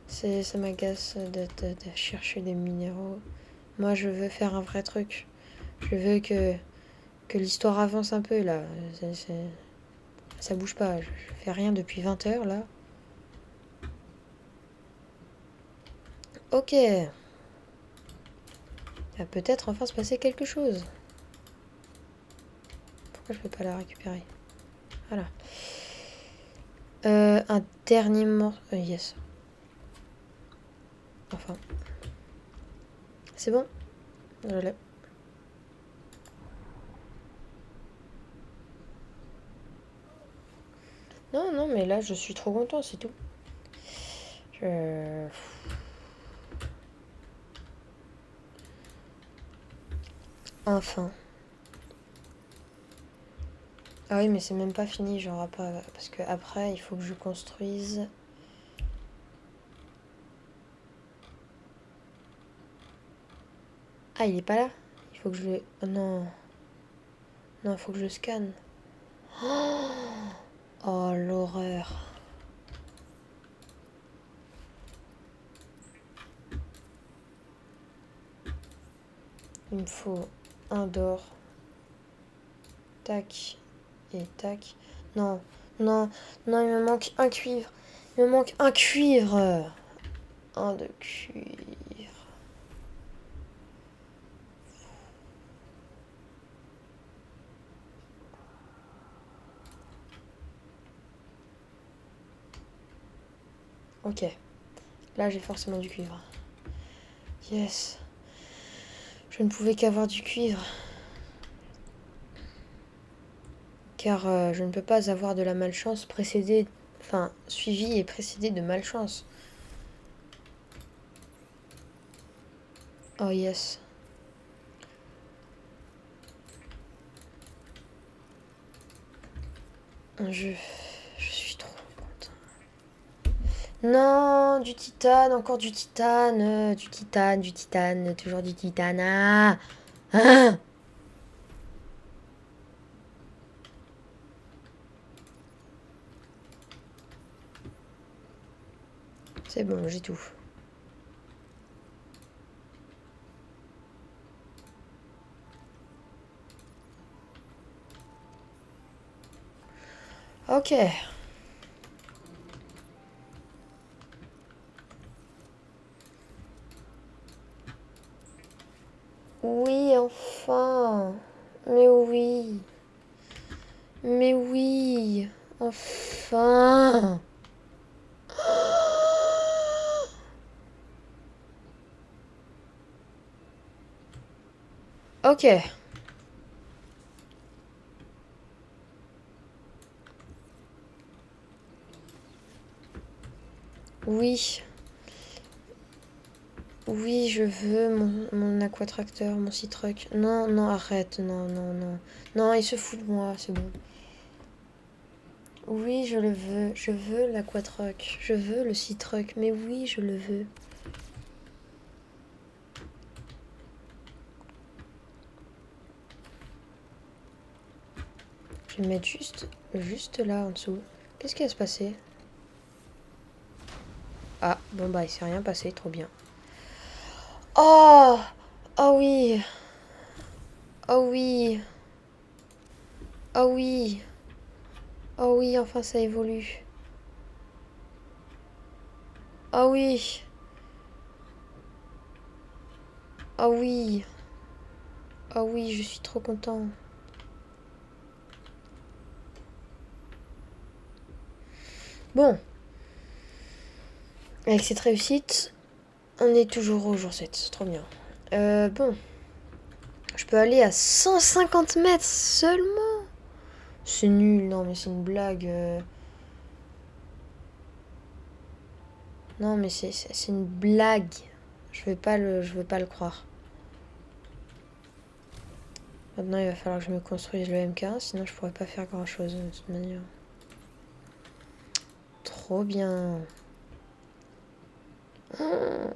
Ça m'agace de chercher des minéraux. Moi, je veux faire un vrai truc. Je veux que l'histoire avance un peu là. Ça bouge pas. Je fais rien depuis 20 heures là. Ok. Il va peut-être enfin se passer quelque chose. Pourquoi je peux pas la récupérer? Voilà. Un dernier morceau. Yes. Enfin. C'est bon? Je l'ai. Non, non, mais là, je suis trop content, c'est tout. Enfin. Ah oui, mais c'est même pas fini, genre pas. Parce que après, il faut que je construise. Ah, il est pas là? Il faut que je le. Oh non. Non, il faut que je scanne. Oh, l'horreur. Il me faut un d'or. Tac. Et tac. Non, non, non, il me manque un cuivre. Il me manque un cuivre. Un de cuivre. Ok. Là, j'ai forcément du cuivre. Yes. Je ne pouvais qu'avoir du cuivre. Car je ne peux pas avoir de la malchance précédée. Enfin, suivie et précédée de malchance. Oh yes. Je suis trop contente. Non, du titane, encore du titane. Du titane, toujours du titane. Ah, ah. C'est bon, j'ai tout. Ok. Oui, enfin. Mais oui. Mais oui. Enfin. Ok. Oui. Oui, je veux mon aquatracteur, mon Citroën. Non, non, arrête. Non, non, non. Non, il se fout de moi, c'est bon. Oui, je le veux. Je veux l'aquatruck. Je veux le Citroën. Mais oui, je le veux. Je vais le mettre juste là en dessous. Qu'est-ce qui va se passer? Ah, bon bah il s'est rien passé, trop bien. Oh! Oh oui! Oh oui! Oh oui! Oh oui, enfin ça évolue. Oh oui! Ah oui. Ah oui, je suis trop content. Bon. Avec cette réussite, on est toujours au jour 7. C'est trop bien. Bon. Je peux aller à 150 mètres seulement. C'est nul, non mais c'est une blague. Non mais c'est une blague. Je veux pas le croire. Maintenant il va falloir que je me construise le MK1, sinon je pourrais pas faire grand chose de toute manière. Trop bien. Oh,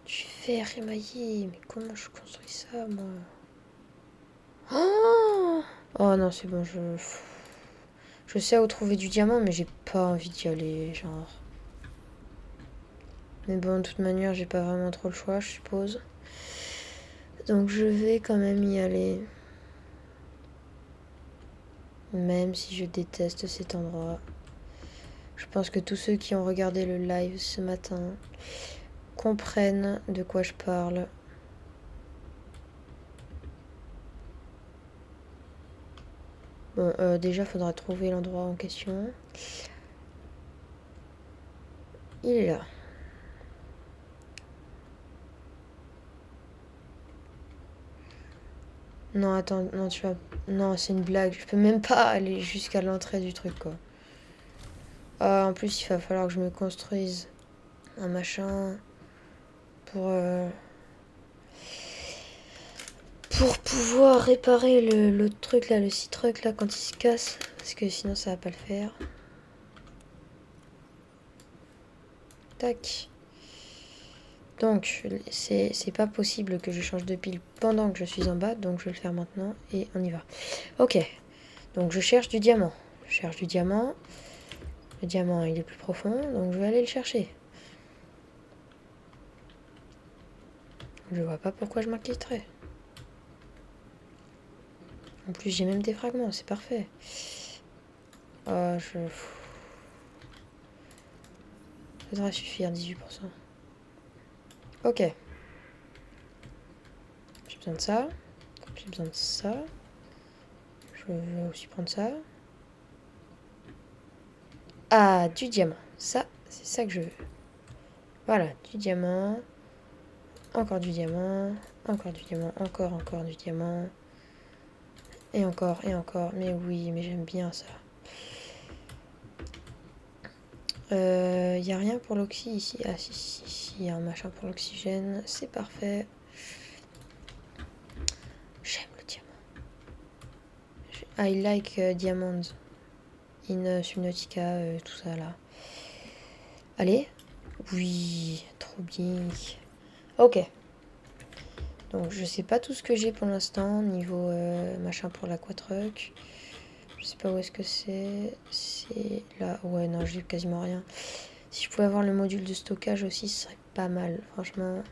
du fer émaillé. Mais comment je construis ça moi? Oh, oh non c'est bon, je sais où trouver du diamant mais j'ai pas envie d'y aller, genre. Mais bon, de toute manière, j'ai pas vraiment trop le choix, je suppose. Donc je vais quand même y aller. Même si je déteste cet endroit. Je pense que tous ceux qui ont regardé le live ce matin comprennent de quoi je parle. Bon, déjà, faudra trouver l'endroit en question. Il est là. Non, attends, non, tu vas... Non, c'est une blague. Je peux même pas aller jusqu'à l'entrée du truc, quoi. Ah, en plus, il va falloir que je me construise un machin pour pouvoir réparer l'autre truc là, le six truc là, quand il se casse. Parce que sinon, ça va pas le faire. Tac. Donc, c'est pas possible que je change de pile pendant que je suis en bas. Donc, je vais le faire maintenant et on y va. Ok. Donc, je cherche du diamant. Je cherche du diamant. Le diamant, il est plus profond. Donc, je vais aller le chercher. Je vois pas pourquoi je m'inquiéterais. En plus, j'ai même des fragments. C'est parfait. Oh, ça devrait suffire, 18%. Ok. J'ai besoin de ça. J'ai besoin de ça. Je vais aussi prendre ça. Ah, du diamant. Ça, c'est ça que je veux. Voilà, du diamant. Encore du diamant. Encore du diamant. Encore du diamant. Et encore, et encore. Mais oui, mais j'aime bien ça. Y a rien pour l'oxy ici. Ah si, y a un machin pour l'oxygène. C'est parfait. J'aime le diamant. I like diamonds. In Subnautica, tout ça là. Allez. Oui, trop bien. Ok. Donc je sais pas tout ce que j'ai pour l'instant. Niveau machin pour l'aquatruck. Je sais pas où est-ce que c'est. C'est là. Ouais, non, j'ai quasiment rien. Si je pouvais avoir le module de stockage aussi, ce serait pas mal. Franchement.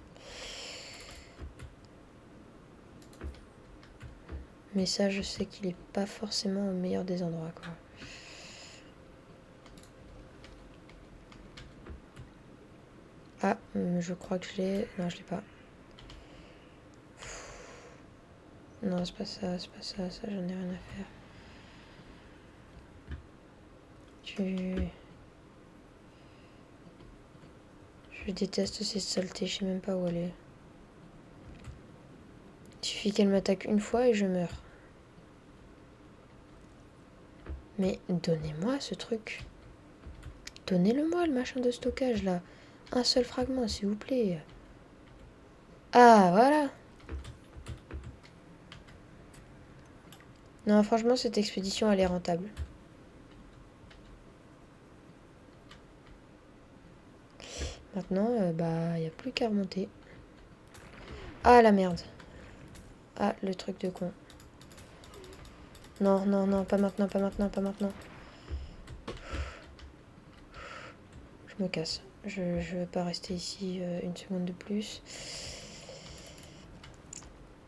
Mais ça, je sais qu'il est pas forcément au meilleur des endroits, quoi. Ah, je crois que je l'ai. Non, je l'ai pas. Non, c'est pas ça, c'est pas ça. Ça, j'en ai rien à faire. Je déteste ces saletés, je sais même pas où aller. Il suffit qu'elle m'attaque une fois et je meurs. Mais donnez-moi ce truc. Donnez-le-moi, le machin de stockage, là. Un seul fragment, s'il vous plaît. Ah, voilà. Non, franchement, cette expédition, elle est rentable. Maintenant, bah, il n'y a plus qu'à remonter. Ah, la merde. Ah, le truc de con. Non, non, non, pas maintenant, pas maintenant, pas maintenant. Je me casse. Je veux pas rester ici une seconde de plus.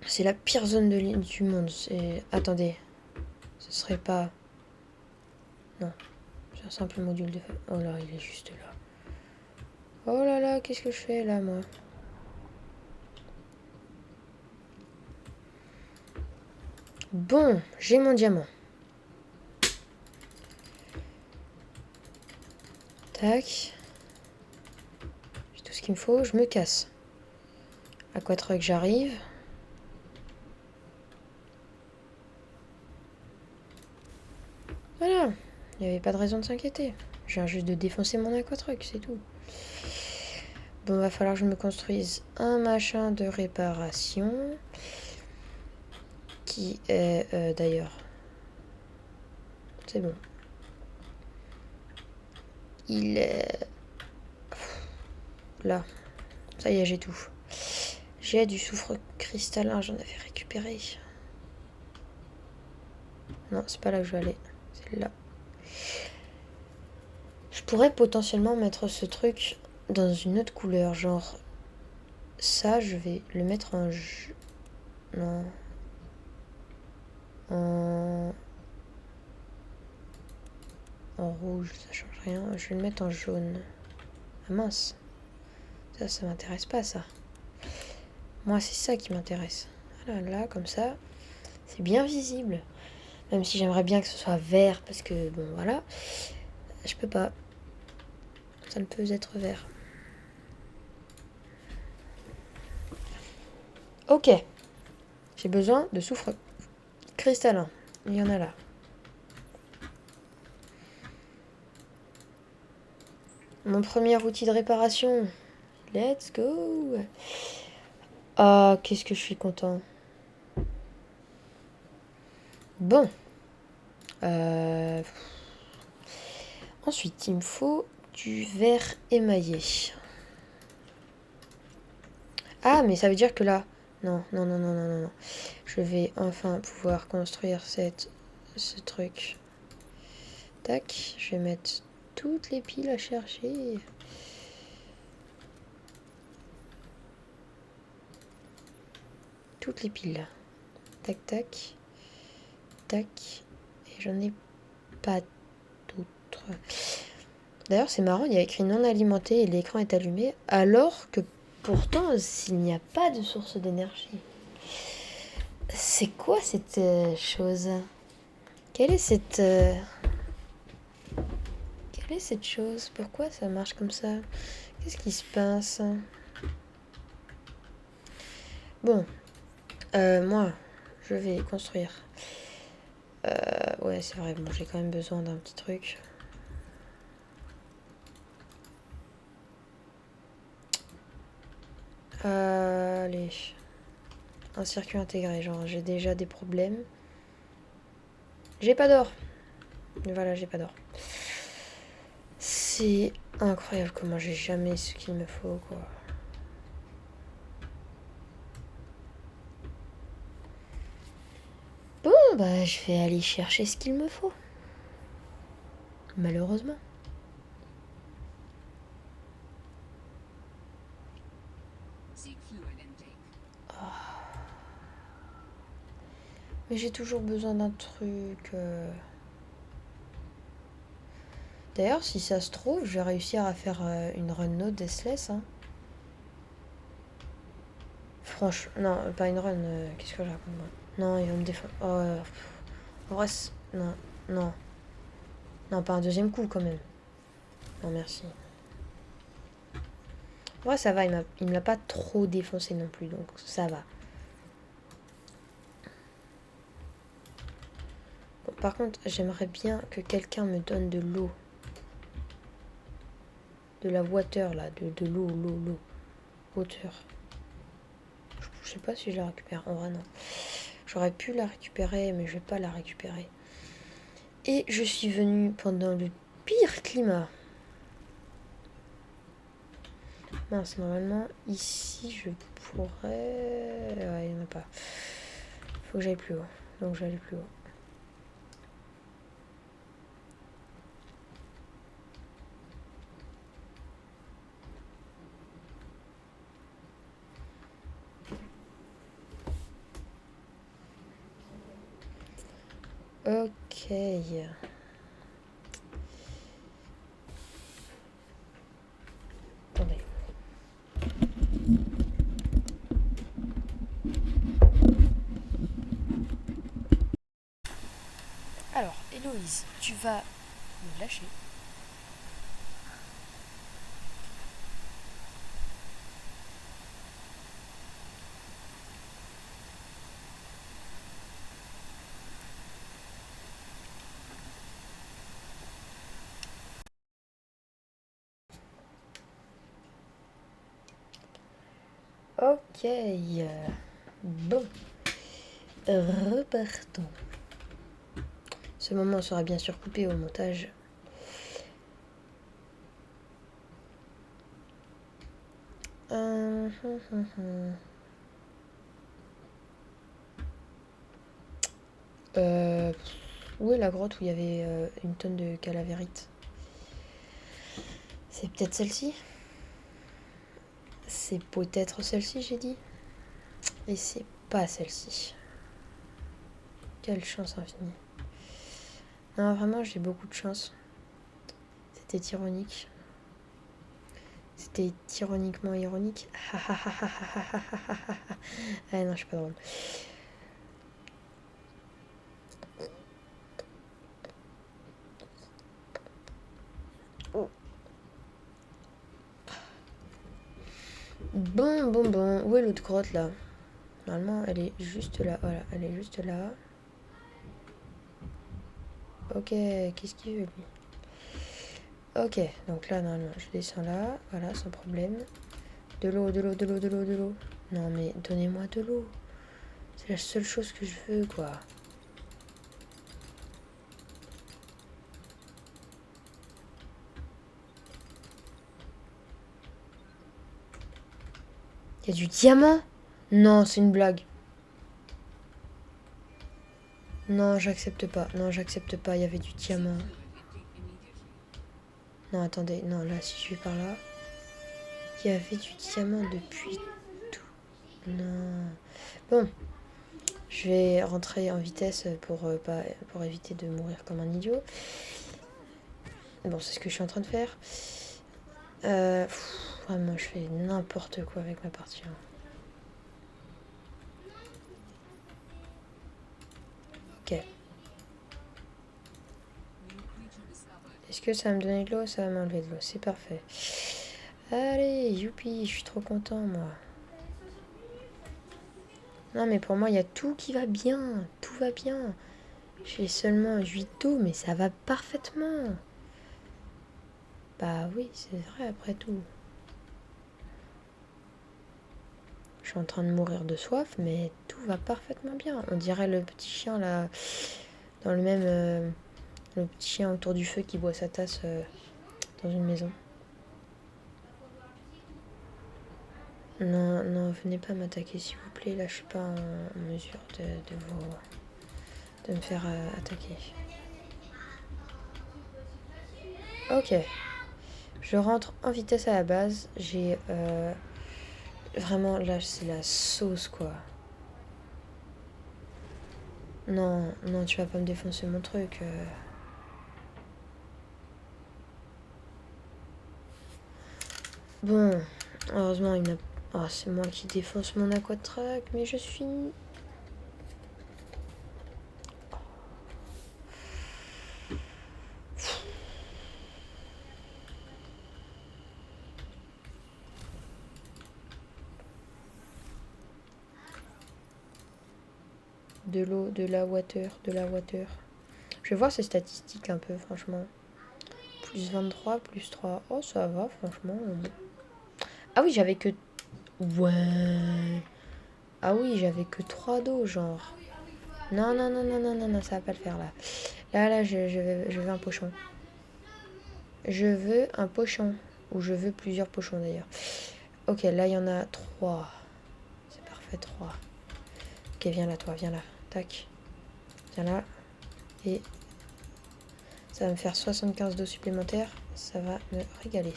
C'est la pire zone du monde. Attendez. Ce serait pas... Non. C'est un simple module de... Oh là, il est juste là. Oh là là, qu'est-ce que je fais là, moi? Bon, j'ai mon diamant. Tac. J'ai tout ce qu'il me faut, je me casse. Aquatruck, j'arrive. Voilà. Il n'y avait pas de raison de s'inquiéter. Je viens juste de défoncer mon aquatruck, c'est tout. Bon, va falloir que je me construise un machin de réparation. Qui est d'ailleurs... C'est bon. Il est... Là. Ça y est, j'ai tout. J'ai du soufre cristallin, j'en avais récupéré. Non, c'est pas là que je vais aller. C'est là. Je pourrais potentiellement mettre ce truc dans une autre couleur, genre... Ça, je vais le mettre en... Non. En rouge, ça change rien. Je vais le mettre en jaune. Ah mince. Ça m'intéresse pas, ça. Moi, c'est ça qui m'intéresse. Voilà, là, comme ça, c'est bien visible. Même si j'aimerais bien que ce soit vert, parce que, bon, voilà. Je peux pas. Ça ne peut être vert. Ok. J'ai besoin de soufre cristallin. Il y en a là. Mon premier outil de réparation. Let's go. Ah, qu'est-ce que je suis content. Bon. Ensuite, il me faut du verre émaillé. Ah, mais ça veut dire que là... Non. Je vais enfin pouvoir construire ce truc. Tac, je vais mettre toutes les piles à chercher. Toutes les piles. Tac, tac. Tac. Et j'en ai pas d'autres. D'ailleurs, c'est marrant, il y a écrit non alimenté et l'écran est allumé, alors que pourtant, s'il n'y a pas de source d'énergie. C'est quoi cette chose? Quelle est cette chose? Pourquoi ça marche comme ça? Qu'est-ce qui se passe? Bon, moi, je vais construire. Ouais, c'est vrai, bon, j'ai quand même besoin d'un petit truc. Allez. Un circuit intégré, genre j'ai déjà des problèmes. J'ai pas d'or. Voilà, j'ai pas d'or. C'est incroyable comment j'ai jamais ce qu'il me faut, quoi. Bon, bah je vais aller chercher ce qu'il me faut. Malheureusement. Mais j'ai toujours besoin d'un truc. D'ailleurs, si ça se trouve, je vais réussir à faire une run no deathless. Hein. Franchement, non, pas une run. Qu'est-ce que je raconte moi? Non, il va me défendre. En vrai, non. Non, pas un deuxième coup quand même. Non, merci. En vrai, ça va, il me l'a pas trop défoncé non plus, donc ça va. Bon, par contre, j'aimerais bien que quelqu'un me donne de l'eau. De la water, là, de l'eau. Water. Je sais pas si je la récupère, en vrai, non. J'aurais pu la récupérer, mais je vais pas la récupérer. Et je suis venue pendant le pire climat. Mince, normalement, ici, je pourrais... Ouais, il n'y en a pas. Faut que j'aille plus haut. Donc, je vais aller plus haut. Ok. Attendez. Alors, Héloïse, tu vas me lâcher. Ok. Bon. Repartons. Ce moment sera bien sûr coupé au montage. Où est la grotte où il y avait une tonne de calavérites? C'est peut-être celle-ci? C'est peut-être celle-ci, j'ai dit. Et c'est pas celle-ci. Quelle chance infinie. Non, vraiment, j'ai beaucoup de chance. C'était ironique. C'était ironiquement ironique. Ah non, je suis pas drôle. Bon. Où est l'autre grotte là? Normalement, elle est juste là. Voilà, elle est juste là. Ok, qu'est-ce qu'il veut lui? Ok, donc là, normalement, je descends là. Voilà, sans problème. De l'eau. Non, mais donnez-moi de l'eau. C'est la seule chose que je veux, quoi. Il y a du diamant? Non, c'est une blague. Non, j'accepte pas. Non, j'accepte pas. Il y avait du diamant. Non, attendez. Non, là, si je vais par là. Il y avait du diamant depuis tout. Non. Bon. Je vais rentrer en vitesse pour éviter de mourir comme un idiot. Bon, c'est ce que je suis en train de faire. Vraiment, je fais n'importe quoi avec ma partie. Ok. Est-ce que ça va me donner de l'eau? Ça va m'enlever de l'eau. C'est parfait. Allez, youpi, je suis trop content, moi. Non, mais pour moi, il y a tout qui va bien. Tout va bien. J'ai seulement 8 d'eau, mais ça va parfaitement. Bah oui, c'est vrai après tout. Je suis en train de mourir de soif, mais tout va parfaitement bien. On dirait le petit chien là, dans le même... le petit chien autour du feu qui boit sa tasse dans une maison. Non, non, venez pas m'attaquer s'il vous plaît. Là, je suis pas en mesure de me faire attaquer. Ok. Je rentre en vitesse à la base. J'ai... vraiment, là, c'est la sauce, quoi. Non, non, tu vas pas me défoncer mon truc. Bon, heureusement, il n'a... Oh, c'est moi qui défonce mon aquatrack, mais je suis... De l'eau, de la water. Je vais voir ces statistiques un peu, franchement. Plus 23, plus 3. Oh, ça va, franchement. Ah oui, j'avais que... Ouais. Ah oui, j'avais que 3 d'eau, genre. Non, ça va pas le faire, là. Là, je veux un pochon. Je veux un pochon. Ou je veux plusieurs pochons, d'ailleurs. Ok, là, il y en a 3. C'est parfait, 3. Ok, viens là, toi, viens là. Tac. Viens là. Et ça va me faire 75 d'eau supplémentaire. Ça va me régaler.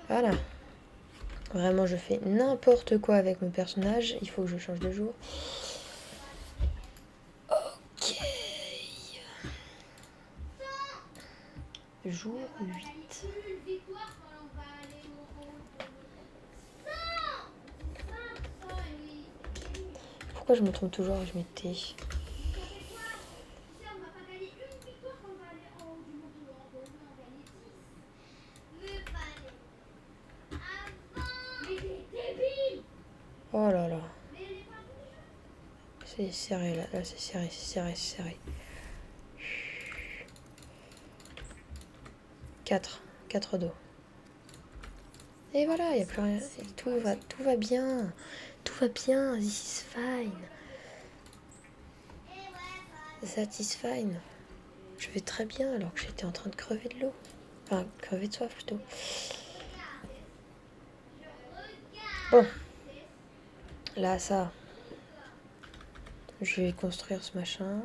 Voilà. Vraiment, je fais n'importe quoi avec mon personnage. Il faut que je change de jour. Ok. Jour 8. Pourquoi je me trompe toujours? Je mets T. C'est serré là. Là c'est serré, c'est serré, c'est serré. 4 dos. Et voilà, il n'y a plus rien. Et tout va bien. Tout va bien. This is fine. That is fine. Je vais très bien alors que j'étais en train de crever de l'eau. Enfin, crever de soif plutôt. Bon. Là, ça. Je vais construire ce machin.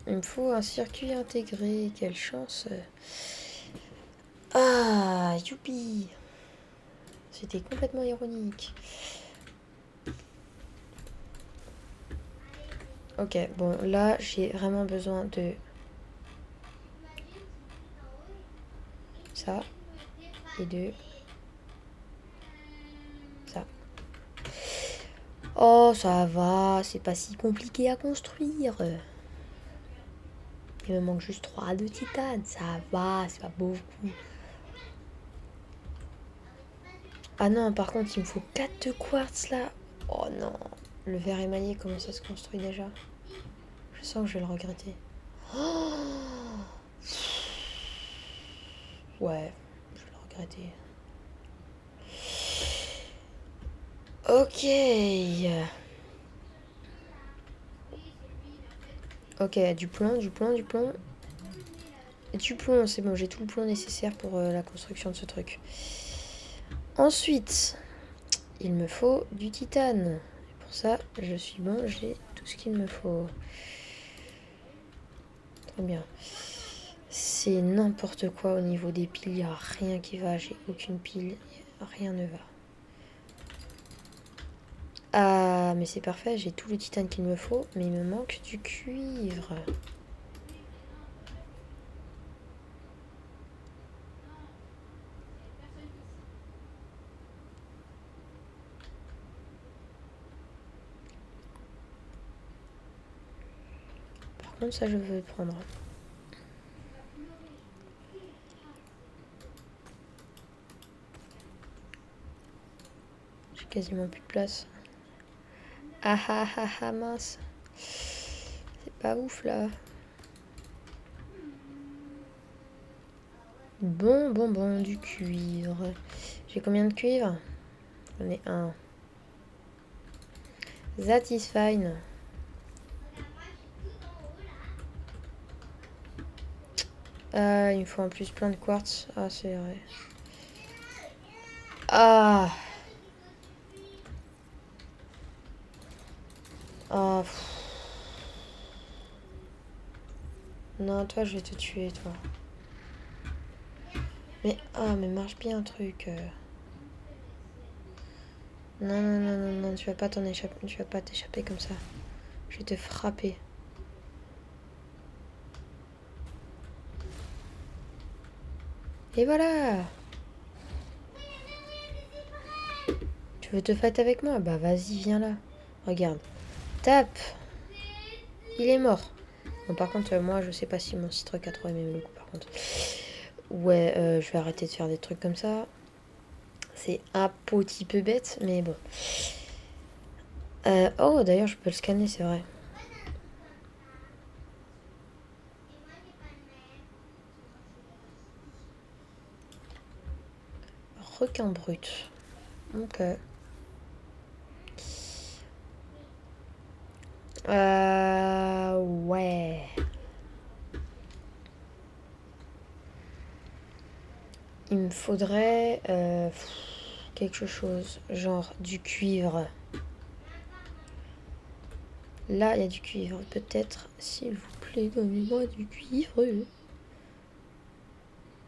Il me faut un circuit intégré. Quelle chance. Ah, youpi. C'était complètement ironique. Ok, bon, là, j'ai vraiment besoin de ça et de ça. Oh, ça va, c'est pas si compliqué à construire. Il me manque juste 3 de titane, ça va, c'est pas beaucoup. Ah non, par contre, il me faut 4 de quartz là. Oh non, le verre émaillé, comment ça se construit déjà? Je sens que je vais le regretter. Oh ouais, je vais le regretter. Ok. Ok, du plomb, du plomb, du plomb. Et du plomb, c'est bon, j'ai tout le plomb nécessaire pour la construction de ce truc. Ensuite, il me faut du titane. Et pour ça, je suis bon, j'ai tout ce qu'il me faut. Très bien. C'est n'importe quoi au niveau des piles, il n'y a rien qui va, j'ai aucune pile, rien ne va. Ah, mais c'est parfait, j'ai tout le titane qu'il me faut, mais il me manque du cuivre. Par contre, ça, je veux prendre. J'ai quasiment plus de place. Ah ah ah ah, mince. C'est pas ouf, là. Bon, du cuivre. J'ai combien de cuivre? J'en ai un. That is fine. Ah, il me faut en plus plein de quartz. Ah, c'est vrai. Ah. Ah. Non, toi, je vais te tuer, toi. Mais, mais marche bien un truc. Non, tu vas pas t'en échapper. Tu vas pas t'échapper comme ça. Je vais te frapper. Et voilà. Tu veux te fight avec moi? Bah, vas-y, viens là. Regarde. Tape. Il est mort. Bon, par contre, moi, je sais pas si mon Citroën a trop aimé le coup, par contre. Ouais, je vais arrêter de faire des trucs comme ça. C'est un petit peu bête, mais bon. Oh, d'ailleurs, je peux le scanner, c'est vrai. Requin brut. Ok. Ouais. Il me faudrait quelque chose, genre du cuivre. Là, il y a du cuivre. Peut-être, s'il vous plaît, donnez-moi du cuivre.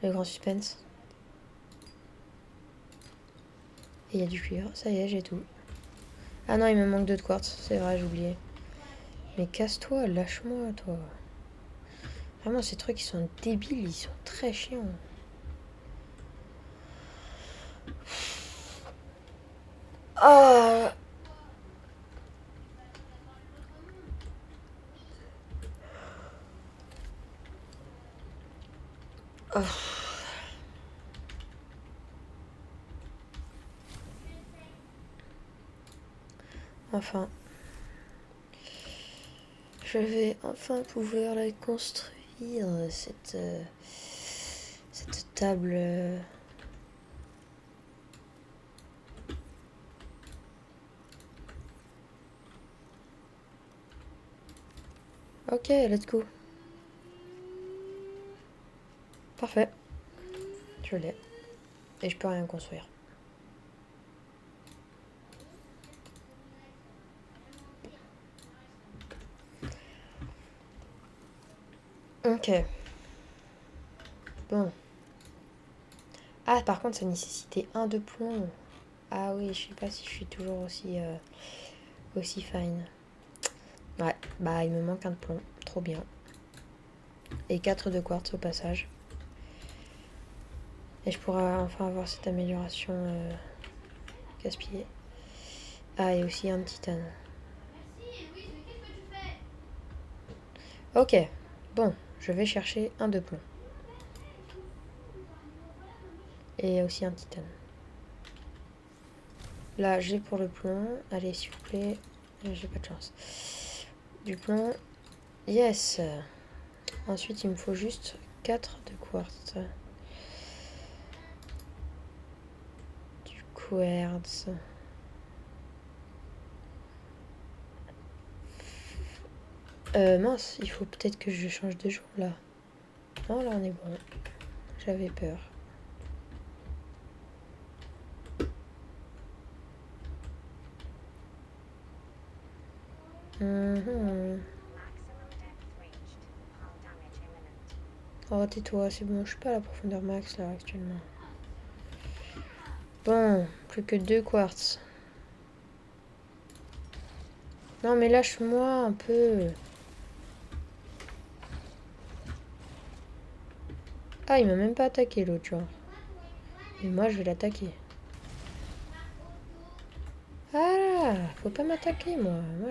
Le grand suspense. Et il y a du cuivre. Ça y est, j'ai tout. Ah non, il me manque 2 de quartz. C'est vrai, j'ai oublié. Mais casse-toi, lâche-moi, toi. Vraiment, ces trucs, ils sont débiles. Ils sont très chiants. Ah. Oh. Enfin. Je vais enfin pouvoir la construire, cette table. Ok, let's go. Parfait. Je l'ai. Et je peux rien construire. Ok. Bon. Ah, par contre, ça nécessitait un de plomb. Ah oui, je sais pas si je suis toujours aussi fine. Ouais, bah il me manque un de plomb. Trop bien. Et 4 de quartz au passage. Et je pourrais enfin avoir cette amélioration gaspillée. Ah, et aussi un titane. Ok. Bon, je vais chercher un de plomb. Et aussi un titane. Là, j'ai pour le plomb. Allez, s'il vous plaît. J'ai pas de chance. Du plomb. Yes. Ensuite, il me faut juste 4 de quartz. Du quartz. Mince, il faut peut-être que je change de jour, là. Non, là, on est bon. J'avais peur. Oh, tais-toi, c'est bon, je suis pas à la profondeur max, là, actuellement. Bon, plus que 2 quartz. Non, mais lâche-moi un peu. Ah, il m'a même pas attaqué, l'autre, genre. Et moi, je vais l'attaquer. Ah, faut pas m'attaquer, moi. Moi,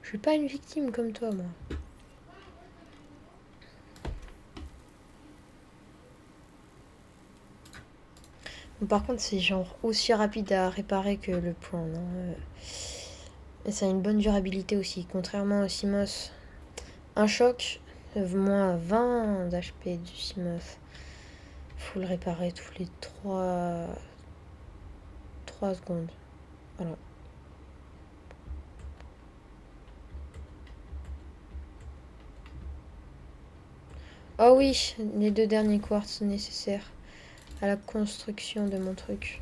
je suis pas une victime comme toi, moi. Bon, par contre, c'est genre aussi rapide à réparer que le plomb, non Et ça a une bonne durabilité aussi. Contrairement au CMOS. Un choc, moins 20 d'HP du CMOS. Faut le réparer tous les 3 secondes. Voilà. Oh oui, les 2 derniers quartz nécessaires à la construction de mon truc.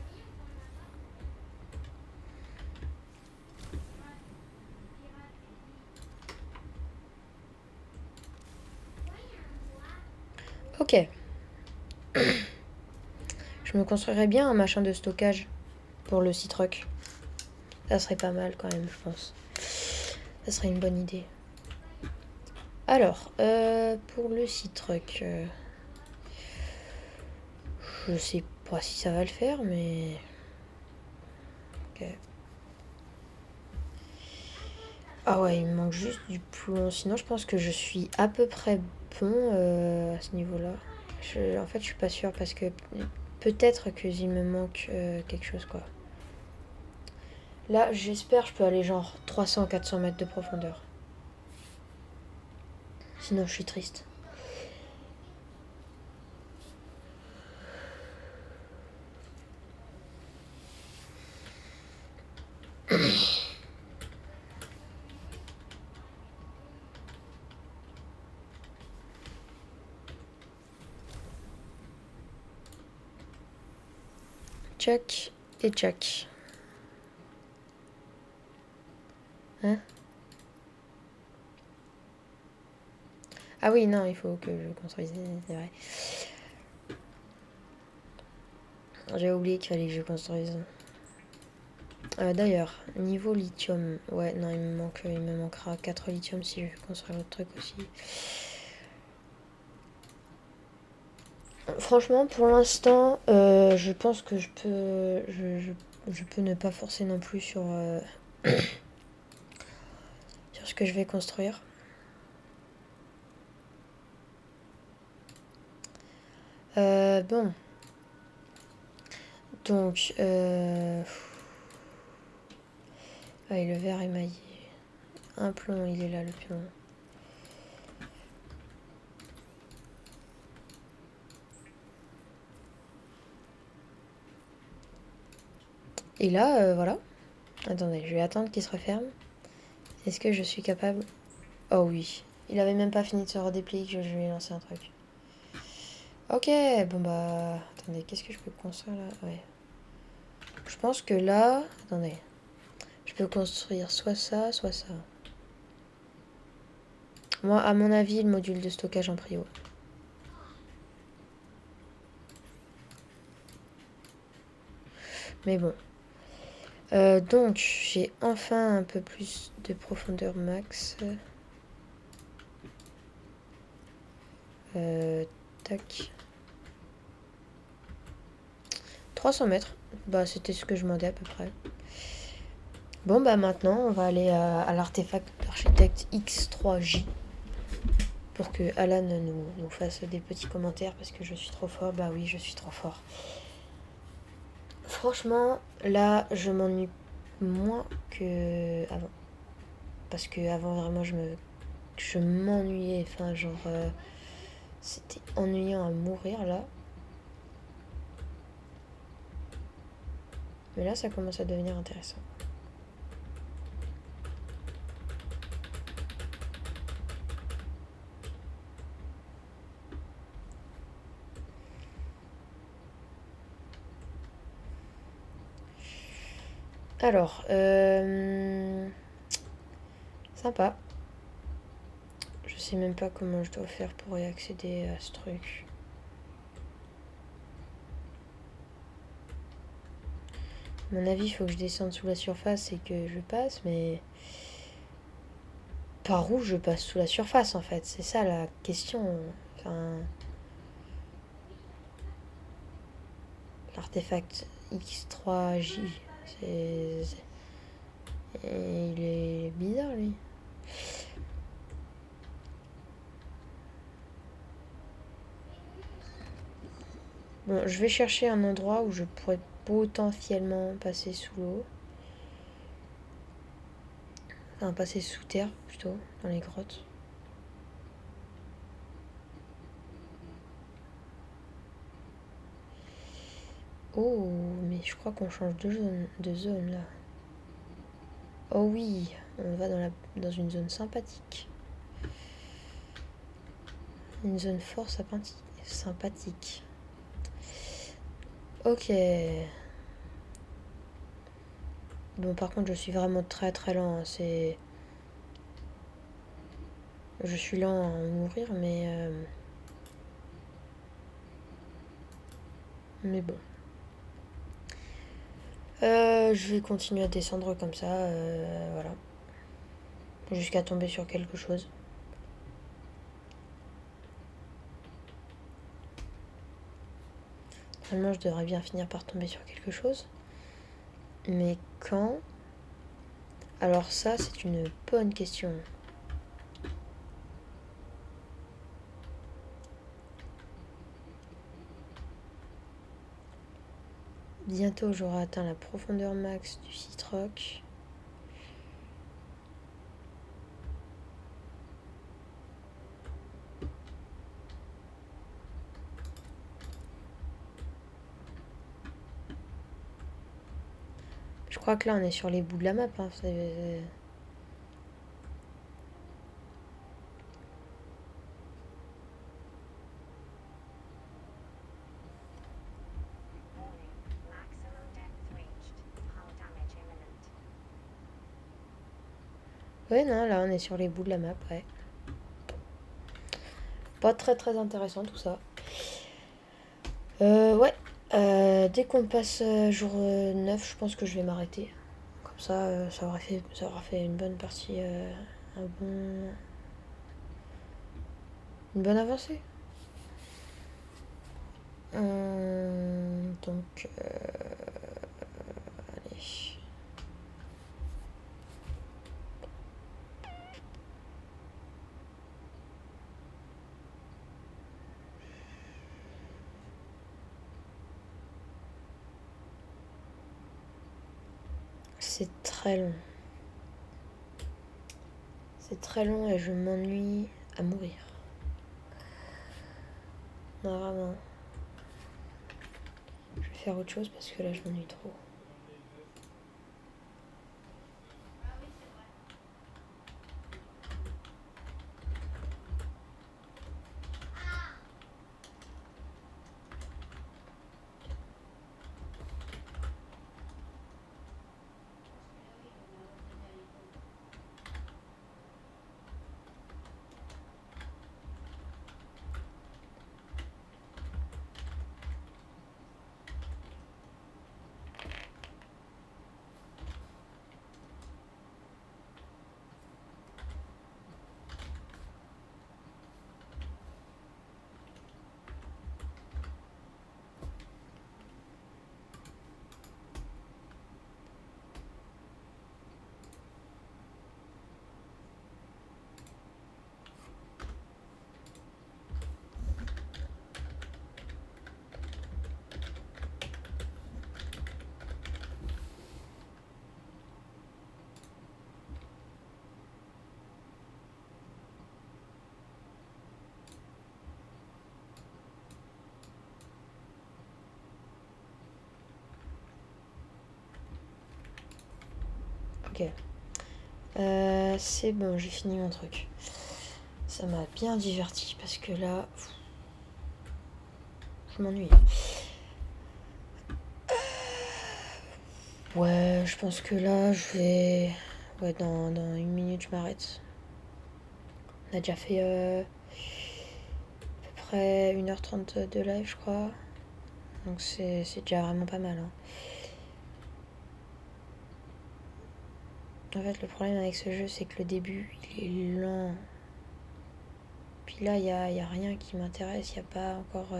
Ok. Je me construirais bien un machin de stockage pour le Citroën. Ça serait pas mal quand même, je pense. Ça serait une bonne idée. Alors, pour le Citroën, je sais pas si ça va le faire, mais... Ok. Ah ouais, il me manque juste du plomb. Sinon, je pense que je suis à peu près bon à ce niveau-là. En fait, je suis pas sûre parce que peut-être qu'il me manque quelque chose, quoi. Là, j'espère je peux aller genre 300-400 mètres de profondeur. Sinon, je suis triste. Check et check. Hein? Ah oui, non, il faut que je construise, c'est vrai. J'ai oublié qu'il fallait que je construise. D'ailleurs, niveau lithium, ouais, non, il me manquera 4 lithium si je veux construire l'autre truc aussi. Franchement, pour l'instant, je pense que je peux ne pas forcer non plus sur ce que je vais construire. Bon. Donc, Ah, et le verre émaillé. Un plomb, il est là, le plomb. Et là, voilà. Attendez, je vais attendre qu'il se referme. Est-ce que je suis capable? Oh oui. Il avait même pas fini de se redéplier que je lui ai lancé un truc. Ok, bon bah... Attendez, qu'est-ce que je peux construire là? Ouais. Je pense que là... Attendez. Je peux construire soit ça, soit ça. Moi, à mon avis, le module de stockage en prio. Mais bon. Donc, j'ai enfin un peu plus de profondeur max. Tac. 300 mètres. Bah, c'était ce que je demandais à peu près. Bon, bah maintenant, on va aller à l'artefact d'architecte X3J. Pour que Alan nous fasse des petits commentaires parce que je suis trop fort. Bah oui, je suis trop fort. Franchement, là, je m'ennuie moins que avant. Parce que avant, vraiment, je m'ennuyais. Enfin, genre, c'était ennuyant à mourir là. Mais là, ça commence à devenir intéressant. Alors, sympa. Je sais même pas comment je dois faire pour y accéder à ce truc. À mon avis, il faut que je descende sous la surface et que je passe, mais... Par où je passe sous la surface, en fait? C'est ça la question. Enfin... L'artefact X3J, il est bizarre, lui. Bon, je vais chercher un endroit où je pourrais potentiellement passer sous l'eau. Enfin, passer sous terre, plutôt, dans les grottes. Oh, mais je crois qu'on change de zone, là. Oh oui, on va dans une zone sympathique. Une zone fort sympathique. Ok. Bon, par contre, je suis vraiment très très lent. C'est... Je suis lent à mourir, mais bon. Je vais continuer à descendre comme ça, voilà. Jusqu'à tomber sur quelque chose. Normalement, je devrais bien finir par tomber sur quelque chose. Mais quand? Alors ça, c'est une bonne question. Bientôt, j'aurai atteint la profondeur max du Citroc. Je crois que là, on est sur les bouts de la map. Hein. Ouais, non, là, on est sur les bouts de la map, ouais. Pas très très intéressant tout ça. Ouais. Dès qu'on passe jour 9, je pense que je vais m'arrêter. Comme ça, ça aura fait une bonne partie, une bonne avancée. Donc, allez. C'est très long. C'est très long et je m'ennuie à mourir. Non, vraiment. Je vais faire autre chose parce que là, je m'ennuie trop. Ok. C'est bon, j'ai fini mon truc. Ça m'a bien diverti parce que là, je m'ennuie. Ouais, je pense que là, je vais... Ouais, dans 1 minute, je m'arrête. On a déjà fait à peu près 1h30 de live, je crois. Donc c'est déjà vraiment pas mal. Hein. En fait, le problème avec ce jeu, c'est que le début, il est lent. Puis là, y a rien qui m'intéresse. Il n'y a pas encore...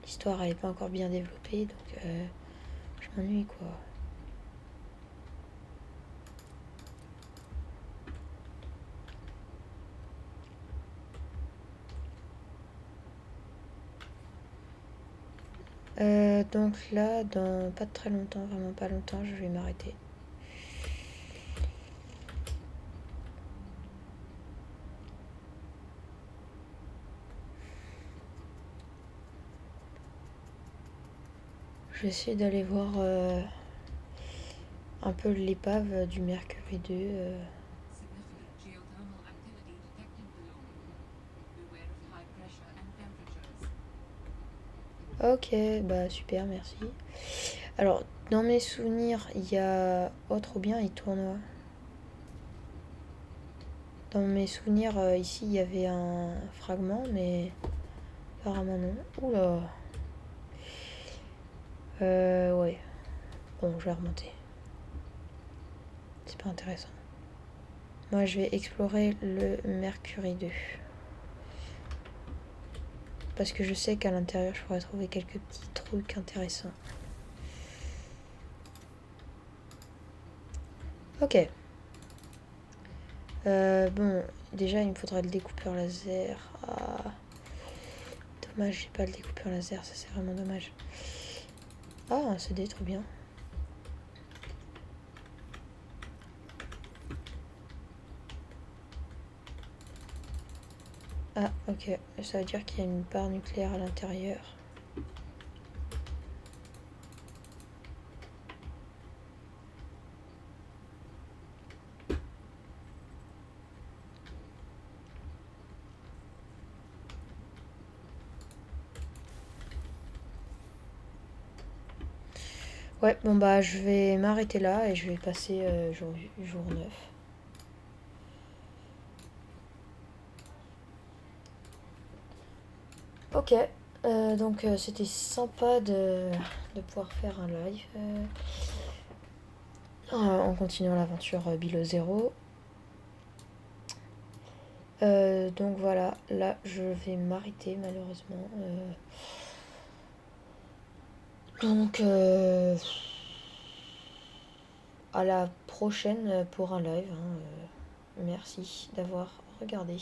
l'histoire, elle n'est pas encore bien développée. Donc, je m'ennuie, quoi. Donc là, dans pas très longtemps, vraiment pas longtemps, je vais m'arrêter. Je vais essayer d'aller voir un peu l'épave du Mercury 2. Significant geothermal activity detected below. Beware of high pressure and temperatures. Ok, bah super, merci. Alors, dans mes souvenirs, il y a... Oh, trop bien, il tourne. Dans mes souvenirs, ici, il y avait un fragment, mais apparemment non. Oula. Ouais. Bon, je vais remonter. C'est pas intéressant. Moi, je vais explorer le Mercury 2. Parce que je sais qu'à l'intérieur, je pourrais trouver quelques petits trucs intéressants. Ok. Bon, déjà, il me faudrait le découpeur laser. Ah, dommage, j'ai pas le découpeur laser, ça c'est vraiment dommage. Ah, un CD, trop bien. Ah, ok. Ça veut dire qu'il y a une barre nucléaire à l'intérieur. Ouais, bon bah je vais m'arrêter là et je vais passer jour 9. Ok, donc c'était sympa de pouvoir faire un live en continuant l'aventure Below Zero. Donc voilà, là je vais m'arrêter malheureusement. Donc à la prochaine pour un live. Hein, merci d'avoir regardé.